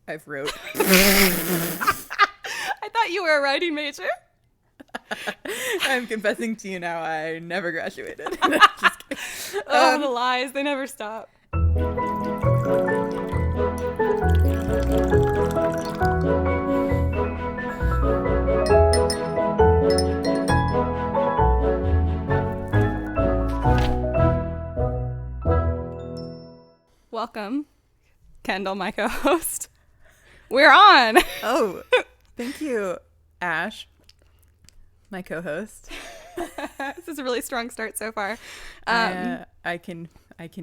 I've wrote. I thought you were a writing major. I'm confessing to you now, I never graduated. Just kidding. The lies, they never stop. Welcome, Kendall, my co-host. We're on. Oh, thank you, Ash, my co-host. This is a really strong start so far. I can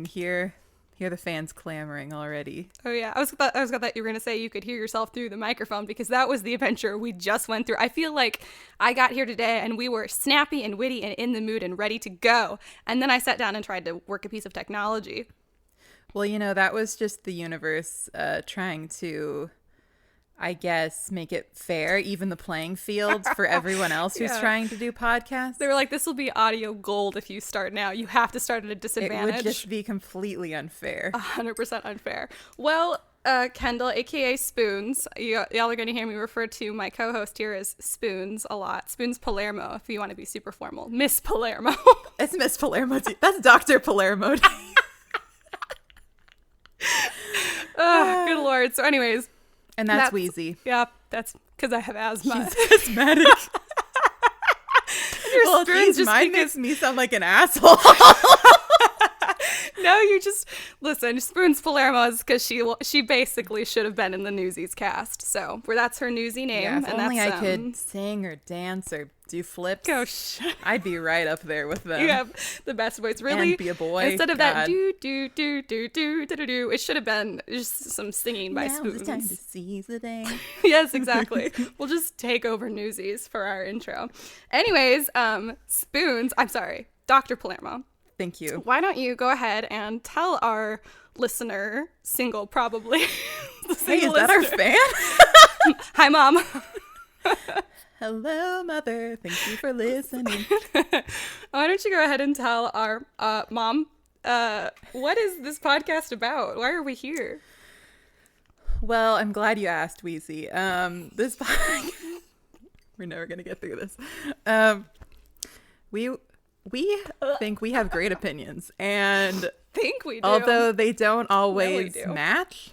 hear the fans clamoring already. Oh yeah, I was glad you were gonna say you could hear yourself through the microphone, because that was the adventure we just went through. I feel like I got here today and we were snappy and witty and in the mood and ready to go, and then I sat down and tried to work a piece of technology. Well, that was just the universe trying to, I guess, make it fair, even the playing field for everyone else who's trying to do podcasts. They were like, this will be audio gold if you start now. You have to start at a disadvantage. It would just be completely unfair. 100% unfair. Well, Kendall, aka Spoons, y'all are going to hear me refer to my co-host here as Spoons a lot. Spoons Palermo, if you want to be super formal. Miss Palermo. It's Miss Palermo. That's Dr. Palermo. Good Lord. So anyways. And that's Wheezy. Yeah, that's because I have asthma. She's asthmatic. Well, geez, mine makes me sound like an asshole. No, you just listen. Spoons Palermo is because she basically should have been in the Newsies cast. So that's her Newsy name. Yeah, if and only that's, I could sing or dance or do flips. I'd be right up there with them. You have the best voice. Really, and be a boy. Instead of that do do do do do do do, it should have been just some singing by Spoons. Now it's time to seize the day. Yes, exactly. We'll just take over Newsies for our intro. Anyways, Spoons. I'm sorry, Dr. Palermo. Thank you. Why don't you go ahead and tell our listener, single probably. Hey, is that our fan? Hi, Mom. Hello, Mother. Thank you for listening. Why don't you go ahead and tell our Mom, what is this podcast about? Why are we here? Well, I'm glad you asked, Wheezy. This we're never gonna get through this. We think we have great opinions, and think we do. Although they don't always match,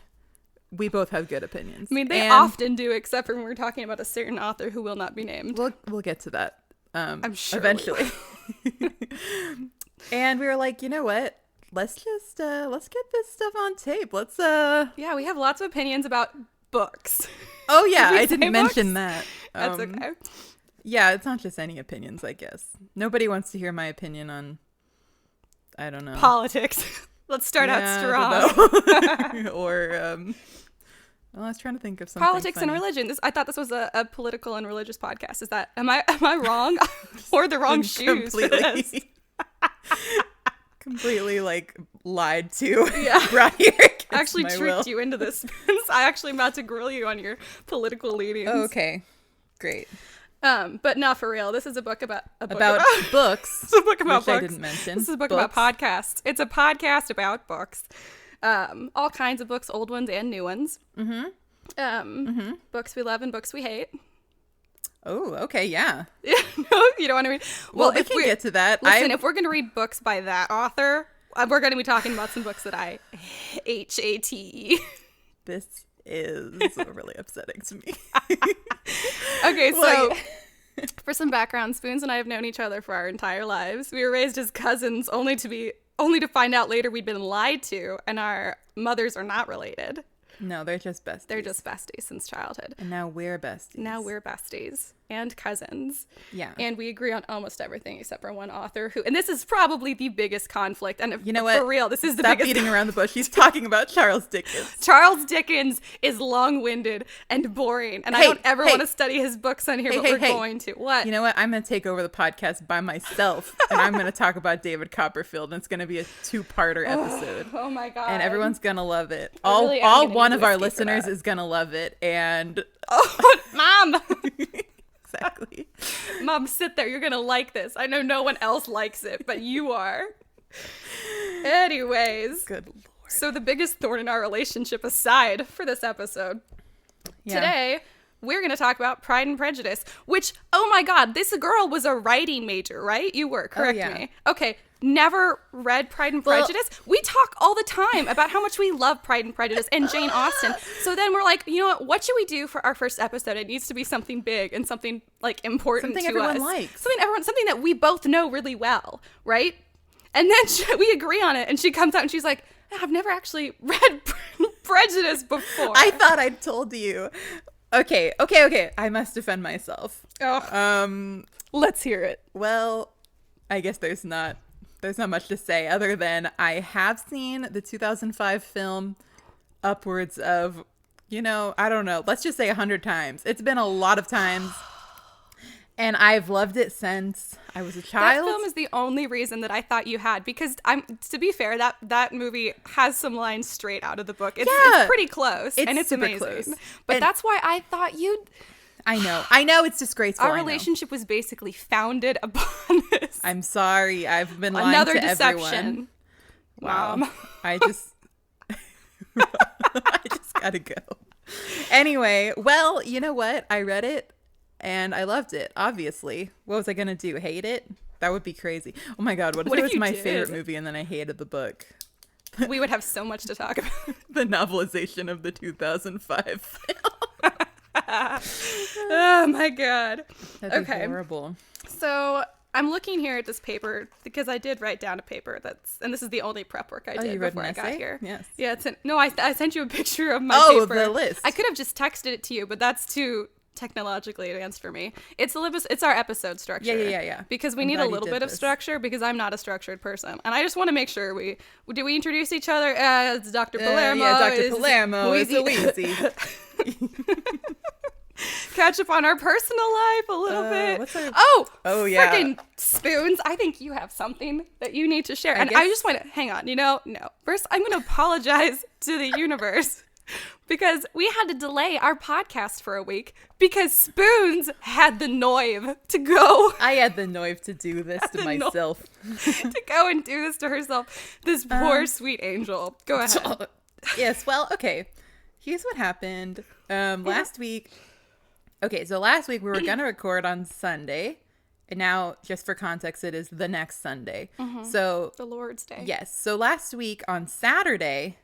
we both have good opinions. I mean, they often do, except for when we're talking about a certain author who will not be named. We'll get to that. I'm sure eventually. And we were like, you know what? Let's get this stuff on tape. Yeah, we have lots of opinions about books. Oh yeah, I didn't mention that. That's okay. Yeah, it's not just any opinions, I guess. Nobody wants to hear my opinion on, I don't know, politics. Let's start out strong. Or, well, I was trying to think of something politics funny. And religion. I thought this was a political and religious podcast. Is that, am I wrong? Or the wrong shoes for this? Completely, lied to. Yeah. Brought here actually tricked you into this. I actually am about to grill you on your political leanings. Oh, okay. Great. But not for real. This is a book about books. It's a book about books. I didn't mention. This is a book about podcasts. It's a podcast about books. All kinds of books, old ones and new ones. Books we love and books we hate. Oh, okay, yeah. No, you don't want to read. Well, we can get to that. Listen, if we're going to read books by that author, we're going to be talking about some books that I hate. This is really upsetting to me. Okay, so for some background, Spoons and I have known each other for our entire lives. We were raised as cousins, only to find out later we'd been lied to, and our mothers are not related. No, they're just besties. They're just besties since childhood. And now we're besties. And cousins. Yeah. And we agree on almost everything except for one author and this is probably the biggest conflict. And you know what? For real, this is the Stop biggest. beating around the bush. He's talking about Charles Dickens. Charles Dickens is long-winded and boring. And I don't ever want to study his books on here, but we're going to. What? You know what? I'm going to take over the podcast by myself. And I'm going to talk about David Copperfield. And it's going to be a 2-parter episode. Oh my God. And everyone's going to love it. Really all one of our listeners is going to love it. And Mom. Exactly. Mom, sit there. You're going to like this. I know no one else likes it, but you are. Anyways. Good Lord. So the biggest thorn in our relationship aside for this episode Today, we're going to talk about Pride and Prejudice, which, oh my God, this girl was a writing major, right? You were, correct me. Okay, never read Pride and Prejudice. We talk all the time about how much we love Pride and Prejudice and Jane Austen. So then we're like, you know what should we do for our first episode? It needs to be something big and something like important something to us. Everyone likes. Something that we both know really well, right? And then we agree on it, and she comes out and she's like, I've never actually read Prejudice before. I thought I'd told you. Okay. I must defend myself. Oh, let's hear it. Well, I guess there's not much to say other than I have seen the 2005 film upwards of, I don't know, let's just say 100 times. It's been a lot of times. And I've loved it since I was a child. That film is the only reason that I thought you had, because to be fair, that movie has some lines straight out of the book. It's pretty close, and it's amazing. Close. But and that's why I thought you'd. I know it's disgraceful. Our relationship was basically founded upon this. I'm sorry, I've been lying to deception. Everyone. Wow. I just gotta go. Anyway, well, you know what? I read it. And I loved it, obviously. What was I going to do? Hate it? That would be crazy. Oh my God, what if it was my favorite movie and then I hated the book? We would have so much to talk about. The novelization of the 2005 film. Oh my God. That'd be horrible. So I'm looking here at this paper because I did write down a paper and this is the only prep work I did before I got here. Yes. Yeah. I sent you a picture of my paper. Oh, the list. I could have just texted it to you, but that's too technologically advanced for me. It's our episode structure. Yeah. Because we need a little bit of structure because I'm not a structured person. And I just want to make sure we introduce each other as Dr. Palermo. Dr. Palermo is a Wheezy. Catch up on our personal life a little bit. Yeah. Freaking spoons. I think you have something that you need to share. I just want to, hang on, no. First, I'm going to apologize to the universe. Because we had to delay our podcast for a week because Spoons had the nerve to go. I had the nerve to do this to myself. To go and do this to herself. This poor sweet angel. Go ahead. Yes, well, okay. Here's what happened. Last week. Okay, so last week we were going to record on Sunday. And now, just for context, it is the next Sunday. Mm-hmm. So the Lord's Day. Yes. So last week on Saturday...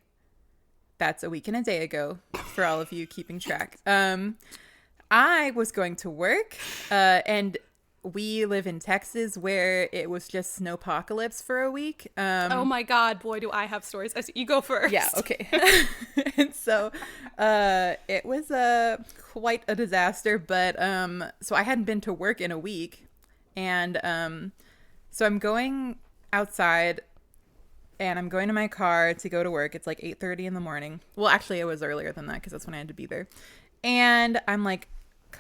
That's a week and a day ago for all of you keeping track. I was going to work and we live in Texas where it was just snowpocalypse for a week. Oh my God, boy, do I have stories. You go first. Yeah, okay. And so it was quite a disaster, but so I hadn't been to work in a week. And so I'm going outside and I'm going to my car to go to work. It's like 8:30 in the morning. Well, actually, it was earlier than that because that's when I had to be there. And I'm like,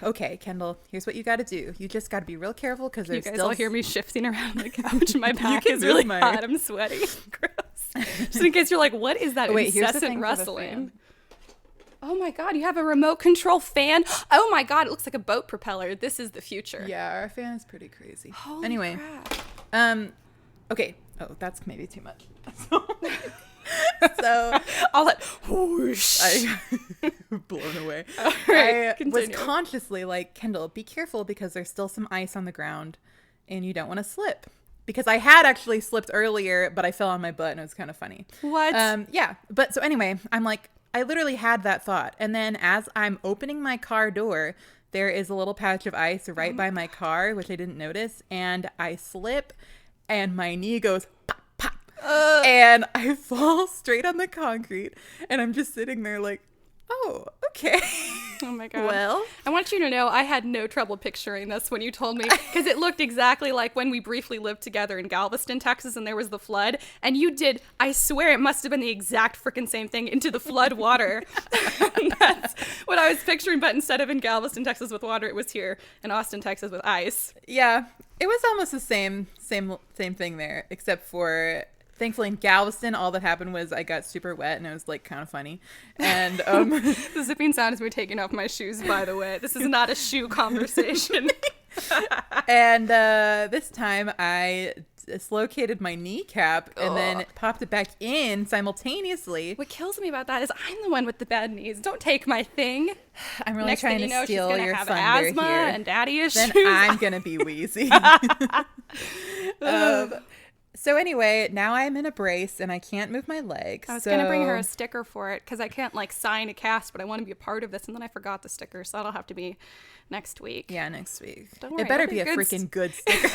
okay, Kendall, here's what you got to do. You just got to be real careful because there's still... You guys all hear me shifting around the couch. My back is really hot. I'm sweaty. Gross. Just in case you're like, what is that incessant rustling? Oh my God, you have a remote control fan? Oh my God, it looks like a boat propeller. This is the future. Yeah, our fan is pretty crazy. Holy anyway, crap. Okay. Oh, that's maybe too much. So all that whoosh. Blown away. All right, I was consciously like, Kendall, be careful because there's still some ice on the ground and you don't want to slip. Because I had actually slipped earlier, but I fell on my butt and it was kind of funny. What? Yeah. But so anyway, I'm like, I literally had that thought. And then as I'm opening my car door, there is a little patch of ice right by my car, which I didn't notice. And I slip and my knee goes pop, pop. And I fall straight on the concrete. And I'm just sitting there like, oh, okay. Oh my God. Well, I want you to know I had no trouble picturing this when you told me, because it looked exactly like when we briefly lived together in Galveston, Texas, and there was the flood. And you did, I swear it must have been the exact freaking same thing, into the flood water. That's what I was picturing, but instead of in Galveston, Texas with water, it was here in Austin, Texas with ice. Yeah, it was almost the same thing there, except for... Thankfully in Galveston, all that happened was I got super wet and it was like kind of funny. And the zipping sound is me taking off my shoes, by the way. This is not a shoe conversation. And this time I dislocated my kneecap and then popped it back in simultaneously. What kills me about that is I'm the one with the bad knees. Don't take my thing. I'm really Next trying thing you know, to steal she's gonna your have thunder asthma here. and daddy issues. Then I'm gonna be wheezy. So anyway, now I'm in a brace and I can't move my legs. I was going to bring her a sticker for it because I can't like sign a cast, but I want to be a part of this. And then I forgot the sticker, so that'll have to be next week. Yeah, next week. Don't worry, It better it'll be a good freaking good sticker.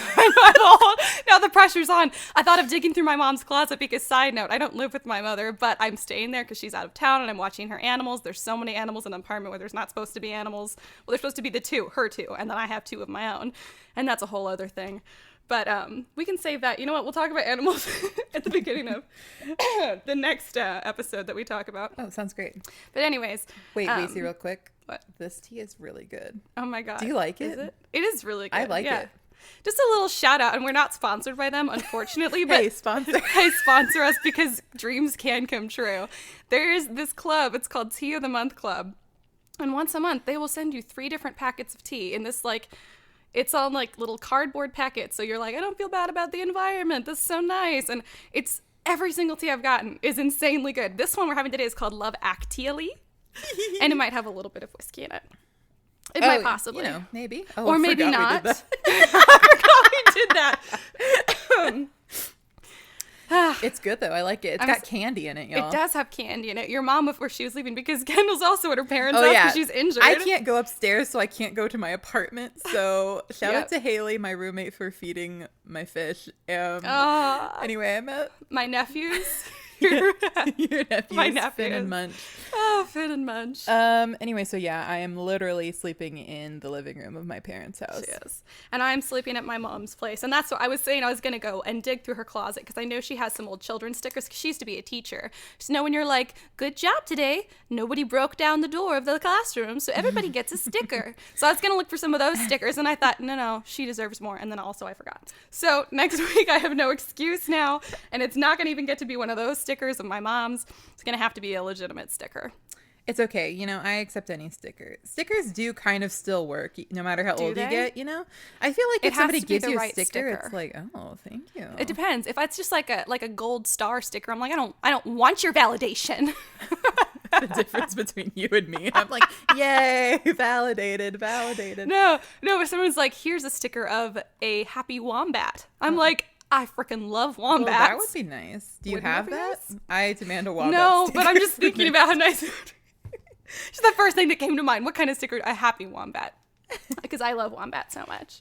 Now the pressure's on. I thought of digging through my mom's closet because, side note, I don't live with my mother, but I'm staying there because she's out of town and I'm watching her animals. There's so many animals in an apartment where there's not supposed to be animals. Well, there's supposed to be her two, and then I have two of my own. And that's a whole other thing. But we can save that. You know what? We'll talk about animals at the beginning of the next episode that we talk about. Oh, sounds great. But anyways. Wait, Wheezy, real quick. What? This tea is really good. Oh my God. Do you like it? Is it? It is really good. I like it. Just a little shout out, and we're not sponsored by them, unfortunately. But Hey, sponsor. Hey, sponsor us because dreams can come true. There's this club. It's called Tea of the Month Club. And once a month, they will send you 3 different packets of tea in this like... It's on like little cardboard packets. So you're like, I don't feel bad about the environment. This is so nice. And it's every single tea I've gotten is insanely good. This one we're having today is called Love Actually. And it might have a little bit of whiskey in it. It might possibly. You know, maybe. Oh, or I maybe forgot not. we did that. I forgot we did that. It's good though. I like it. It's got candy in it, y'all. It does have candy in it. Your mom, before she was leaving, because Kendall's also at her parents' Oh, house yeah. because she's injured. I can't go upstairs, so I can't go to my apartment. So shout out to Haley, my roommate, for feeding my fish. Anyway, I'm at my nephews. your nephews, My nephews. Finn and Munch. Oh, Finn and Munch. Anyway, so yeah, I am literally sleeping in the living room of my parents' house. Yes. And I'm sleeping at my mom's place. And that's what I was saying. I was going to go and dig through her closet because I know she has some old children's stickers because she used to be a teacher. Just know when you're like, good job today. Nobody broke down the door of the classroom, so everybody gets a sticker. So I was going to look for some of those stickers. And I thought, no, she deserves more. And then also I forgot. So next week I have no excuse now. And it's not going to even get to be one of those stickers of my mom's. It's going to have to be a legitimate sticker. It's okay. You know, I accept any sticker. Stickers do kind of still work, no matter how old you get, you know? I feel like if somebody gives you a sticker, it's like, oh, thank you. It depends. If it's just like a gold star sticker, I'm like, I don't want your validation. The difference between you and me. I'm like, yay, validated. No, but someone's like, here's a sticker of a happy wombat. I'm like, I freaking love wombats. Well, that would be nice. Do you have that? Nice? I demand a wombat No, sticker. but I'm just thinking about how nice it would be. Just the first thing that came to mind. What kind of sticker? A happy wombat. Because I love wombat so much.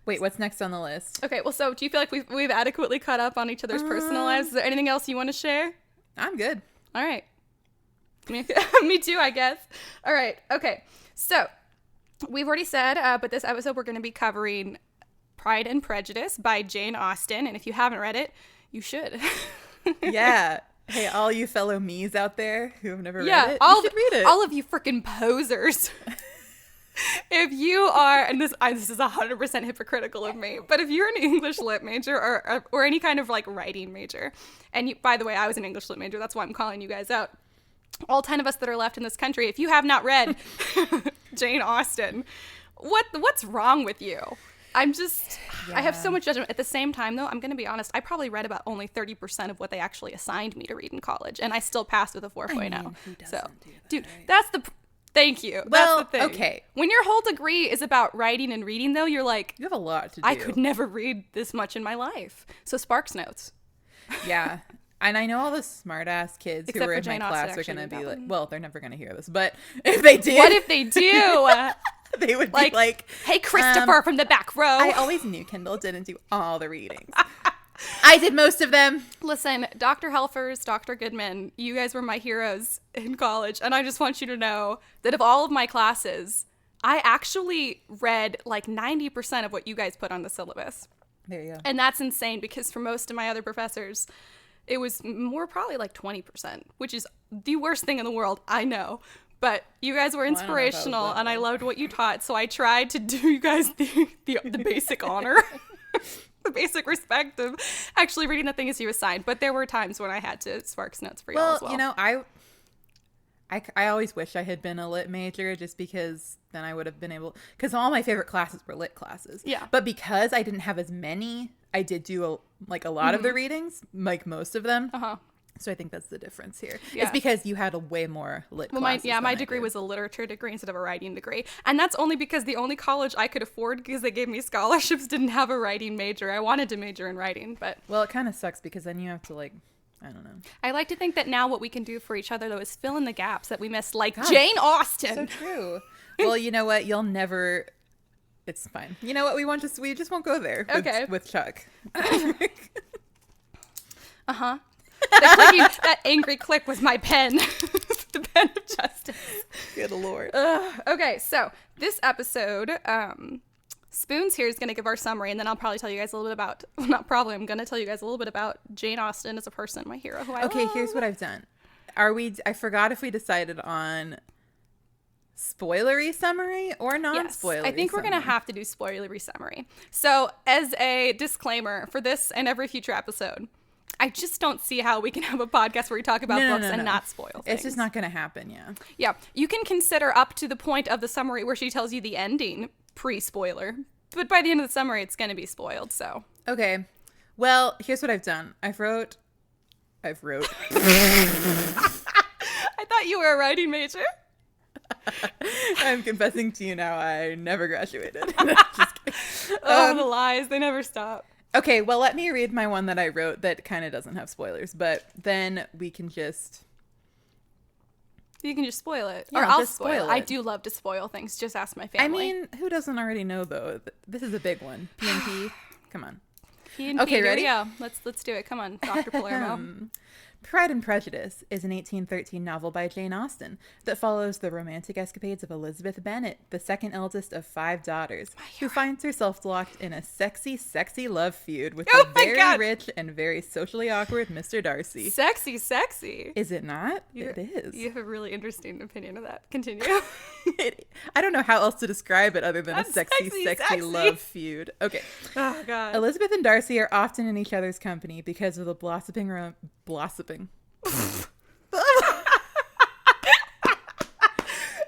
Wait, what's next on the list? Okay, well, so do you feel like we've adequately caught up on each other's personal lives? Is there anything else you want to share? I'm good. All right. Me too, I guess. All right. Okay. So we've already said, but this episode we're going to be covering Pride and Prejudice by Jane Austen. And if you haven't read it, you should. Yeah. Hey, all you fellow me's out there who have never read it, you should read it. All of you freaking posers. If you are, and this is 100% hypocritical of me, but if you're an English lit major or any kind of like writing major, and you, by the way, I was an English lit major, that's why I'm calling you guys out. All 10 of us that are left in this country, if you have not read Jane Austen, what's wrong with you? I have so much judgment. At the same time, though, I'm going to be honest, I probably read about only 30% of what they actually assigned me to read in college, and I still passed with a 4.0. Who doesn't do that, dude, right? that's the... Thank you. Well, that's the thing. okay. When your whole degree is about writing and reading, though, you're like... You have a lot to do. I could never read this much in my life. So Sparks Notes. Yeah. And I know all the smart-ass kids Except who were for in my Jane Austen class are going to actually be read like... that one. Well, they're never going to hear this, but if they did... What if they do? They would be like... Hey, Christopher from the back row. I always knew Kendall didn't do all the readings. I did most of them. Listen, Dr. Helfers, Dr. Goodman, you guys were my heroes in college. And I just want you to know that of all of my classes, I actually read like 90% of what you guys put on the syllabus. There you go. And that's insane because for most of my other professors, it was more probably like 20%, which is the worst thing in the world, I know. But you guys were inspirational and I loved what you taught. So I tried to do you guys the basic honor. The basic respect of actually reading the things you assigned. But there were times when I had to Sparks Notes for y'all as well. You know, I I always wish I had been a lit major just because then I would have been able, because all my favorite classes were lit classes. Yeah. But because I didn't have as many, I did do a lot of the readings, like most of them. Uh-huh. So I think that's the difference here. Yeah. It's because you had a way more lit classes. My degree was a literature degree instead of a writing degree. And that's only because the only college I could afford, because they gave me scholarships, didn't have a writing major. I wanted to major in writing, but... Well, it kind of sucks because then you have to, like, I don't know. I like to think that now what we can do for each other, though, is fill in the gaps that we missed, like Jane Austen. So true. Well, you know what? You'll never... It's fine. You know what? We just won't go there with Chuck. Uh-huh. That angry click was my pen. The pen of justice. Good Lord. Okay, so this episode, Spoons here is going to give our summary, and then I'll probably tell you guys a little bit about, well, not probably, I'm going to tell you guys a little bit about Jane Austen as a person, my hero, who I love. Here's what I've done. I forgot if we decided on spoilery summary or non-spoilery. Yes, I think we're going to have to do spoilery summary. So as a disclaimer for this and every future episode, I just don't see how we can have a podcast where we talk about books and not spoil things. It's just not going to happen, yeah. Yeah, you can consider up to the point of the summary where she tells you the ending pre-spoiler. But by the end of the summary, it's going to be spoiled, so. Okay. Well, here's what I've done. I've wrote. I thought you were a writing major. I'm confessing to you now, I never graduated. The lies, they never stop. Okay, well, let me read my one that I wrote that kind of doesn't have spoilers, but then we can just... You can just spoil it. Yeah, or I'll just spoil it. spoil I it. do love to spoil things. Just ask my family. I mean, who doesn't already know, though? This is a big one. P&P. Come on. P&P, okay, ready? Yeah, let's do it. Come on, Dr. Palermo. Pride and Prejudice is an 1813 novel by Jane Austen that follows the romantic escapades of Elizabeth Bennet, the second eldest of 5 daughters, who finds herself locked in a sexy, sexy love feud with the very rich and very socially awkward Mr. Darcy. Sexy, sexy. Is it not? It is. You have a really interesting opinion of that. Continue. I don't know how else to describe it other than a sexy, sexy love feud. Okay. Oh, God. Elizabeth and Darcy are often in each other's company because of the blossoming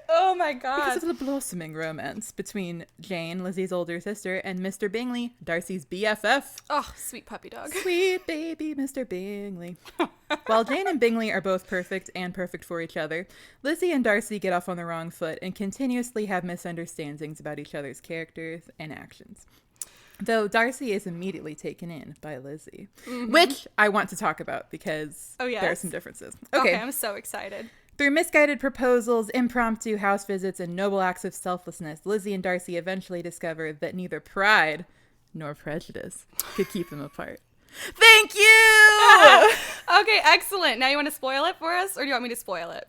Oh my God. Because of the blossoming romance between Jane, Lizzie's older sister, and Mr. Bingley, Darcy's BFF. Oh, sweet puppy dog. Sweet baby Mr. Bingley. While Jane and Bingley are both perfect and perfect for each other, Lizzie and Darcy get off on the wrong foot and continuously have misunderstandings about each other's characters and actions. Though Darcy is immediately taken in by Lizzie, which I want to talk about because there are some differences. Okay, I'm so excited. Through misguided proposals, impromptu house visits, and noble acts of selflessness, Lizzie and Darcy eventually discover that neither pride nor prejudice could keep them apart. Thank you! Okay, excellent. Now you want to spoil it for us, or do you want me to spoil it?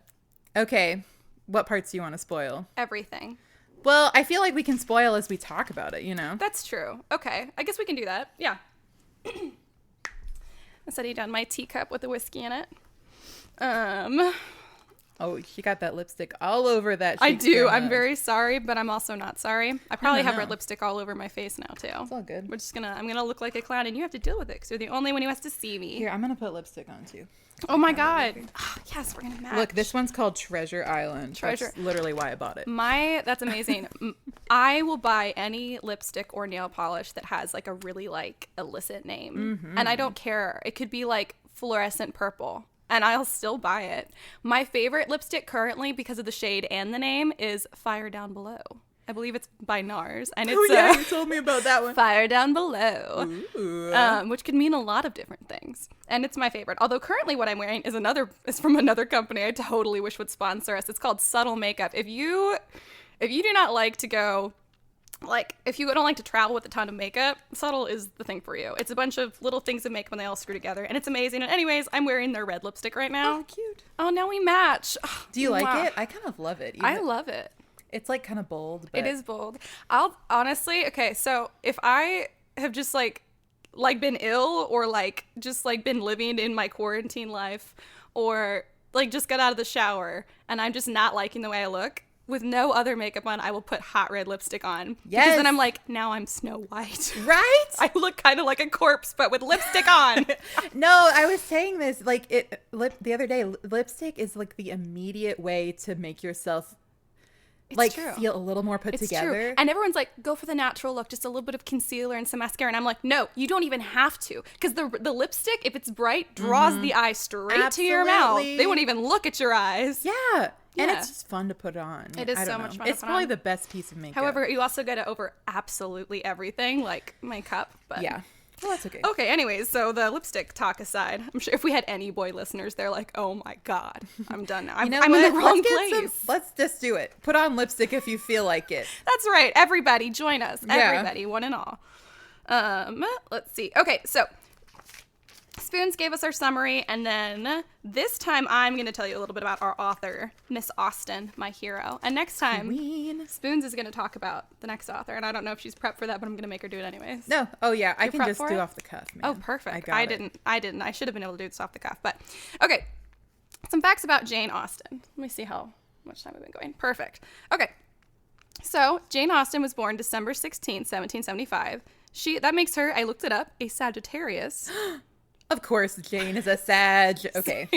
Okay, what parts do you want to spoil? Everything. Well, I feel like we can spoil as we talk about it, you know? That's true. Okay, I guess we can do that. Yeah. I'm setting down my teacup with the whiskey in it. Oh, she got that lipstick all over that. I do. I'm very sorry, but I'm also not sorry. I probably have red lipstick all over my face now, too. It's all good. I'm gonna look like a clown, and you have to deal with it, because you're the only one who has to see me. Here, I'm gonna put lipstick on, too. Oh, my God. Oh, yes, we're gonna match. Look, this one's called Treasure Island. That's literally why I bought it. That's amazing. I will buy any lipstick or nail polish that has, like, a really, like, illicit name. Mm-hmm. And I don't care. It could be, like, fluorescent purple. And I'll still buy it. My favorite lipstick currently, because of the shade and the name, is Fire Down Below. I believe it's by NARS. And it's, you told me about that one. Fire Down Below. Which could mean a lot of different things. And it's my favorite. Although currently what I'm wearing is from another company I totally wish would sponsor us. It's called Subtle Makeup. If you do not like to go... Like, if you don't like to travel with a ton of makeup, Subtle is the thing for you. It's a bunch of little things of makeup and they all screw together, and it's amazing. And anyways, I'm wearing their red lipstick right now. Oh, cute. Oh, now we match. Do you like it? I kind of love it. I love it. It's, like, kind of bold. But... It is bold. I'll honestly, okay, so if I have just, like been ill or, like, just, like, been living in my quarantine life or, like, just got out of the shower and I'm just not liking the way I look, with no other makeup on, I will put hot red lipstick on. Yes. Because then I'm like, now I'm Snow White. Right? I look kind of like a corpse, but with lipstick on. No, I was saying this like the other day. Lipstick is like the immediate way to make yourself feel a little more put together. True. And everyone's like, go for the natural look, just a little bit of concealer and some mascara. And I'm like, no, you don't even have to. Because the lipstick, if it's bright, draws the eye straight to your mouth. They won't even look at your eyes. Yeah. And it's just fun to put on. It is so much fun to put on. It's probably the best piece of makeup. However, you also get it over absolutely everything, like makeup. But yeah. Well, that's okay. Okay, anyways, so the lipstick talk aside, I'm sure if we had any boy listeners, they're like, oh my God, I'm done now. I'm in the wrong place. Let's just do it. Put on lipstick if you feel like it. That's right. Everybody, join us. Yeah. Everybody, one and all. Let's see. Okay, so Spoons gave us our summary, and then this time I'm going to tell you a little bit about our author, Miss Austen, my hero. And next time, Spoons is going to talk about the next author, and I don't know if she's prepped for that, but I'm going to make her do it anyways. No. Oh, yeah. I can just do off the cuff, man. Oh, perfect. I didn't. I should have been able to do this off the cuff, but okay. Some facts about Jane Austen. Let me see how much time we've been going. Perfect. Okay. So, Jane Austen was born December 16th, 1775. That makes her, I looked it up, a Sagittarius. Of course, Jane is a Sag. Okay.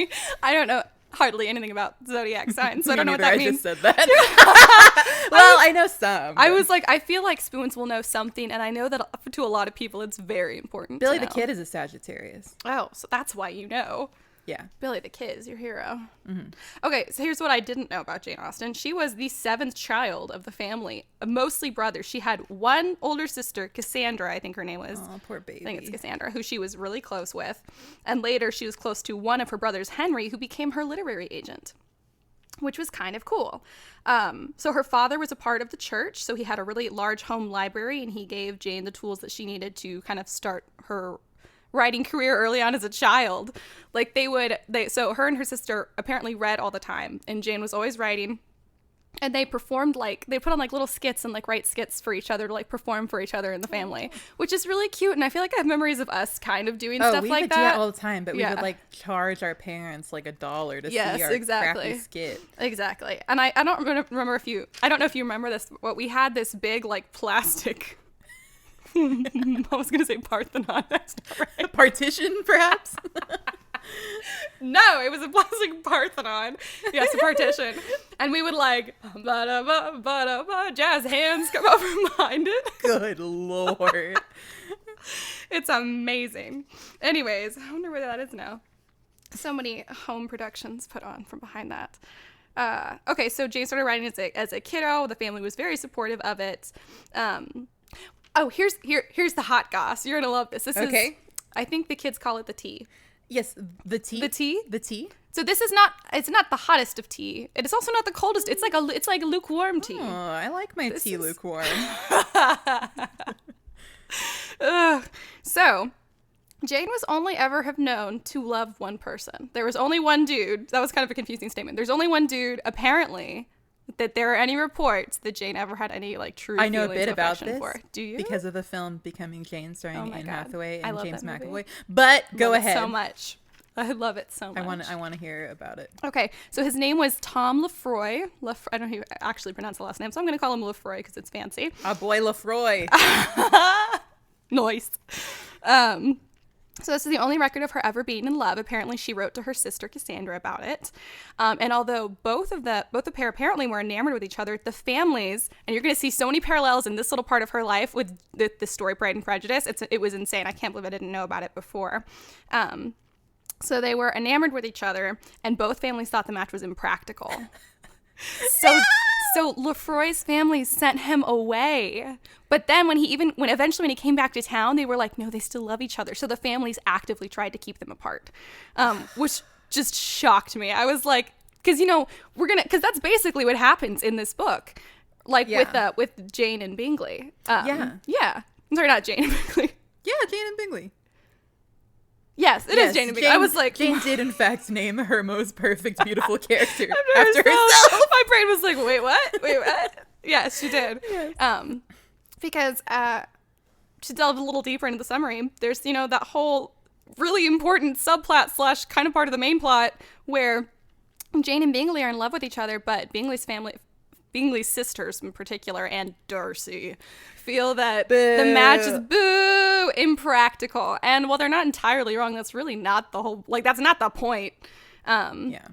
I don't know hardly anything about zodiac signs, so I don't know what that means. I just said that. Well, I know some. I was like, I feel like Spoons will know something, and I know that to a lot of people it's very important. Billy the Kid is a Sagittarius. Oh, so that's why you know. Yeah. Billy the Kid is your hero. Mm-hmm. Okay, so here's what I didn't know about Jane Austen. She was the 7th child of the family, mostly brothers. She had one older sister, Cassandra, I think her name was. Oh, poor baby. I think it's Cassandra, who she was really close with. And later she was close to one of her brothers, Henry, who became her literary agent, which was kind of cool. So her father was a part of the church, so he had a really large home library, and he gave Jane the tools that she needed to kind of start her writing career early on as a child. Like so her and her sister apparently read all the time, and Jane was always writing, and they performed they put on little skits and write skits for each other to perform for each other in the family, which is really cute. And I feel like I have memories of us kind of doing stuff like that. We would do that all the time, but we would charge our parents $1 to see our crappy skit. Exactly. And I don't remember I don't know if you remember this, but we had this big plastic I was going to say Parthenon. That's not right. Partition, perhaps? No, it was a plastic Parthenon. Yes, a partition. And we would jazz hands come out from behind it. Good Lord. It's amazing. Anyways, I wonder where that is now. So many home productions put on from behind that. Okay, so Jane started writing as a kiddo. The family was very supportive of it. Oh, here's the hot goss. You're gonna love this. This is, I think the kids call it the tea. Yes, the tea. The tea. The tea. So this is not. It's not the hottest of tea. It is also not the coldest. It's like a lukewarm tea. Oh, I like my tea lukewarm. So, Jane was only ever have known to love one person. There was only one dude. That was kind of a confusing statement. There's only one dude, apparently, that there are any reports that Jane ever had any true feelings. I know a bit about this. For. Do you? Because of the film Becoming Jane, starring Anne Hathaway and James McAvoy. McAvoy. But go ahead. So much. I love it so much. I want to hear about it. Okay, so his name was Tom Lefroy. I don't know how you actually pronounce the last name, so I'm going to call him Lefroy because it's fancy. Our boy Lefroy. Nice. So this is the only record of her ever being in love. Apparently, she wrote to her sister Cassandra about it. And although both the pair apparently were enamored with each other, the families, and you're going to see so many parallels in this little part of her life with the story Pride and Prejudice. It was insane. I can't believe I didn't know about it before. So they were enamored with each other, and both families thought the match was impractical. So Lefroy's family sent him away. But then when eventually he came back to town, they were like, no, they still love each other. So the families actively tried to keep them apart, which just shocked me. I was like, because because that's basically what happens in this book, with Jane and Bingley. Yeah. I'm sorry, not Jane and Bingley. Yeah, Jane and Bingley. Yes, it is Jane and Bingley. I was like, Jane did in fact name her most perfect, beautiful character after herself. My brain was like, wait, what? Yes, she did. Yes. Because to delve a little deeper into the summary, there's that whole really important subplot / kind of part of the main plot where Jane and Bingley are in love with each other, but Bingley's family Bingley's sisters in particular, and Darcy, feel that the match is impractical. And while they're not entirely wrong, that's really not the whole, like, that's not the point. Yeah.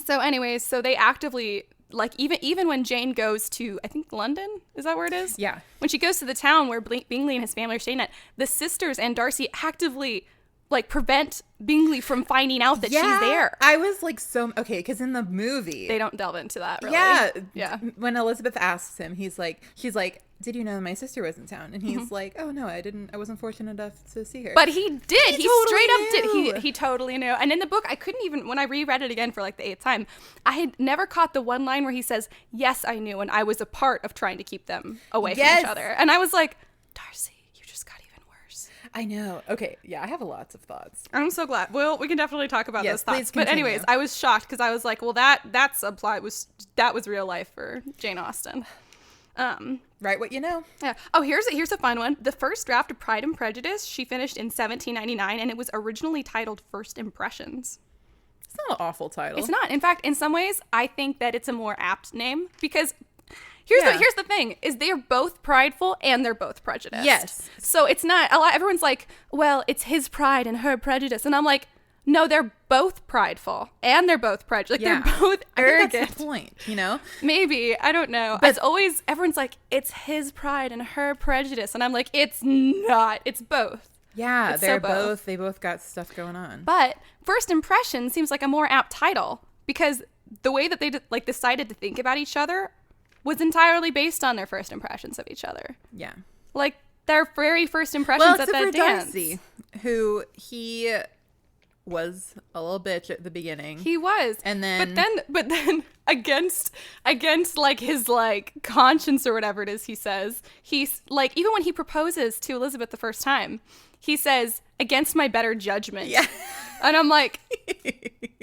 So anyways, so they actively, like, even when Jane goes to, I think, London, is that where it is? Yeah. When she goes to the town where Bingley and his family are staying at, the sisters and Darcy actively, like, prevent Bingley from finding out that she's there. I was like, okay, because in the movie They don't delve into that, really. Yeah. When Elizabeth asks him, she's like, did you know my sister was in town? And he's like, oh no, I wasn't fortunate enough to see her. But he did. He totally straight up knew. did. He totally knew. And in the book, I couldn't even, when I reread it again for like the 8th time, I had never caught the one line where he says, yes, I knew, and I was a part of trying to keep them away from each other. And I was like, Darcy, you just got even worse. I know. Okay, yeah, I have lots of thoughts. I'm so glad. Well, we can definitely talk about those thoughts. Please But continue. anyways, I was shocked because I was like, well, that subplot was real life for Jane Austen. Write what you know. Yeah. Oh, here's a fun one. The first draft of Pride and Prejudice she finished in 1799, and it was originally titled First Impressions. It's not an awful title. It's not. In fact, in some ways, I think that it's a more apt name because here's the thing: is they're both prideful and they're both prejudiced. Yes. So it's not a lot. Everyone's like, well, it's his pride and her prejudice, and I'm like, no, they're both prideful and they're both prejudiced. Like, they're both arrogant. I think that's the point, you know? Maybe. I don't know. But as always, everyone's like, it's his pride and her prejudice. And I'm like, it's not. It's both. Yeah, It's they both. both got stuff going on. But First Impression seems like a more apt title because the way that they decided to think about each other was entirely based on their first impressions of each other. Yeah. Like, their very first impressions at that dance. Darcy, who he was a little bitch at the beginning. He was. And then But then against like his like conscience or whatever it is he says, he's like, even when he proposes to Elizabeth the first time, he says, against my better judgment. Yeah. And I'm like,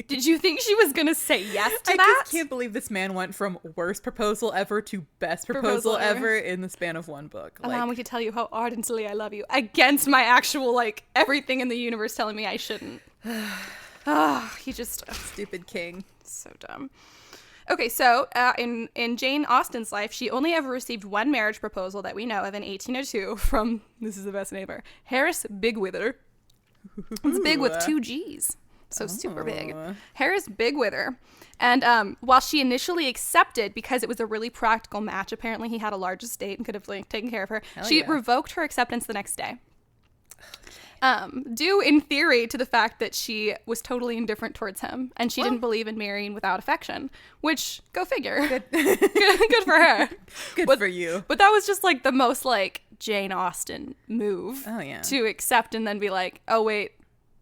did you think she was going to say yes to that? I just can't believe this man went from worst proposal ever to best proposal ever in the span of one book. Allow me to tell you how ardently I love you against my actual, like, everything in the universe telling me I shouldn't. He just... Stupid king. So dumb. Okay, so in Jane Austen's life, she only ever received one marriage proposal that we know of in 1802 from, this is the best name ever, Harris Bigwither. It's big with 2 G's. So super big. Harris Bigwither. And while she initially accepted because it was a really practical match, apparently he had a large estate and could have like, taken care of her, she revoked her acceptance the next day. Due in theory to the fact that she was totally indifferent towards him and she didn't believe in marrying without affection, which, go figure. Good for her. Good for you. But that was just like the most like Jane Austen move. Oh, yeah. To accept and then be like, oh wait,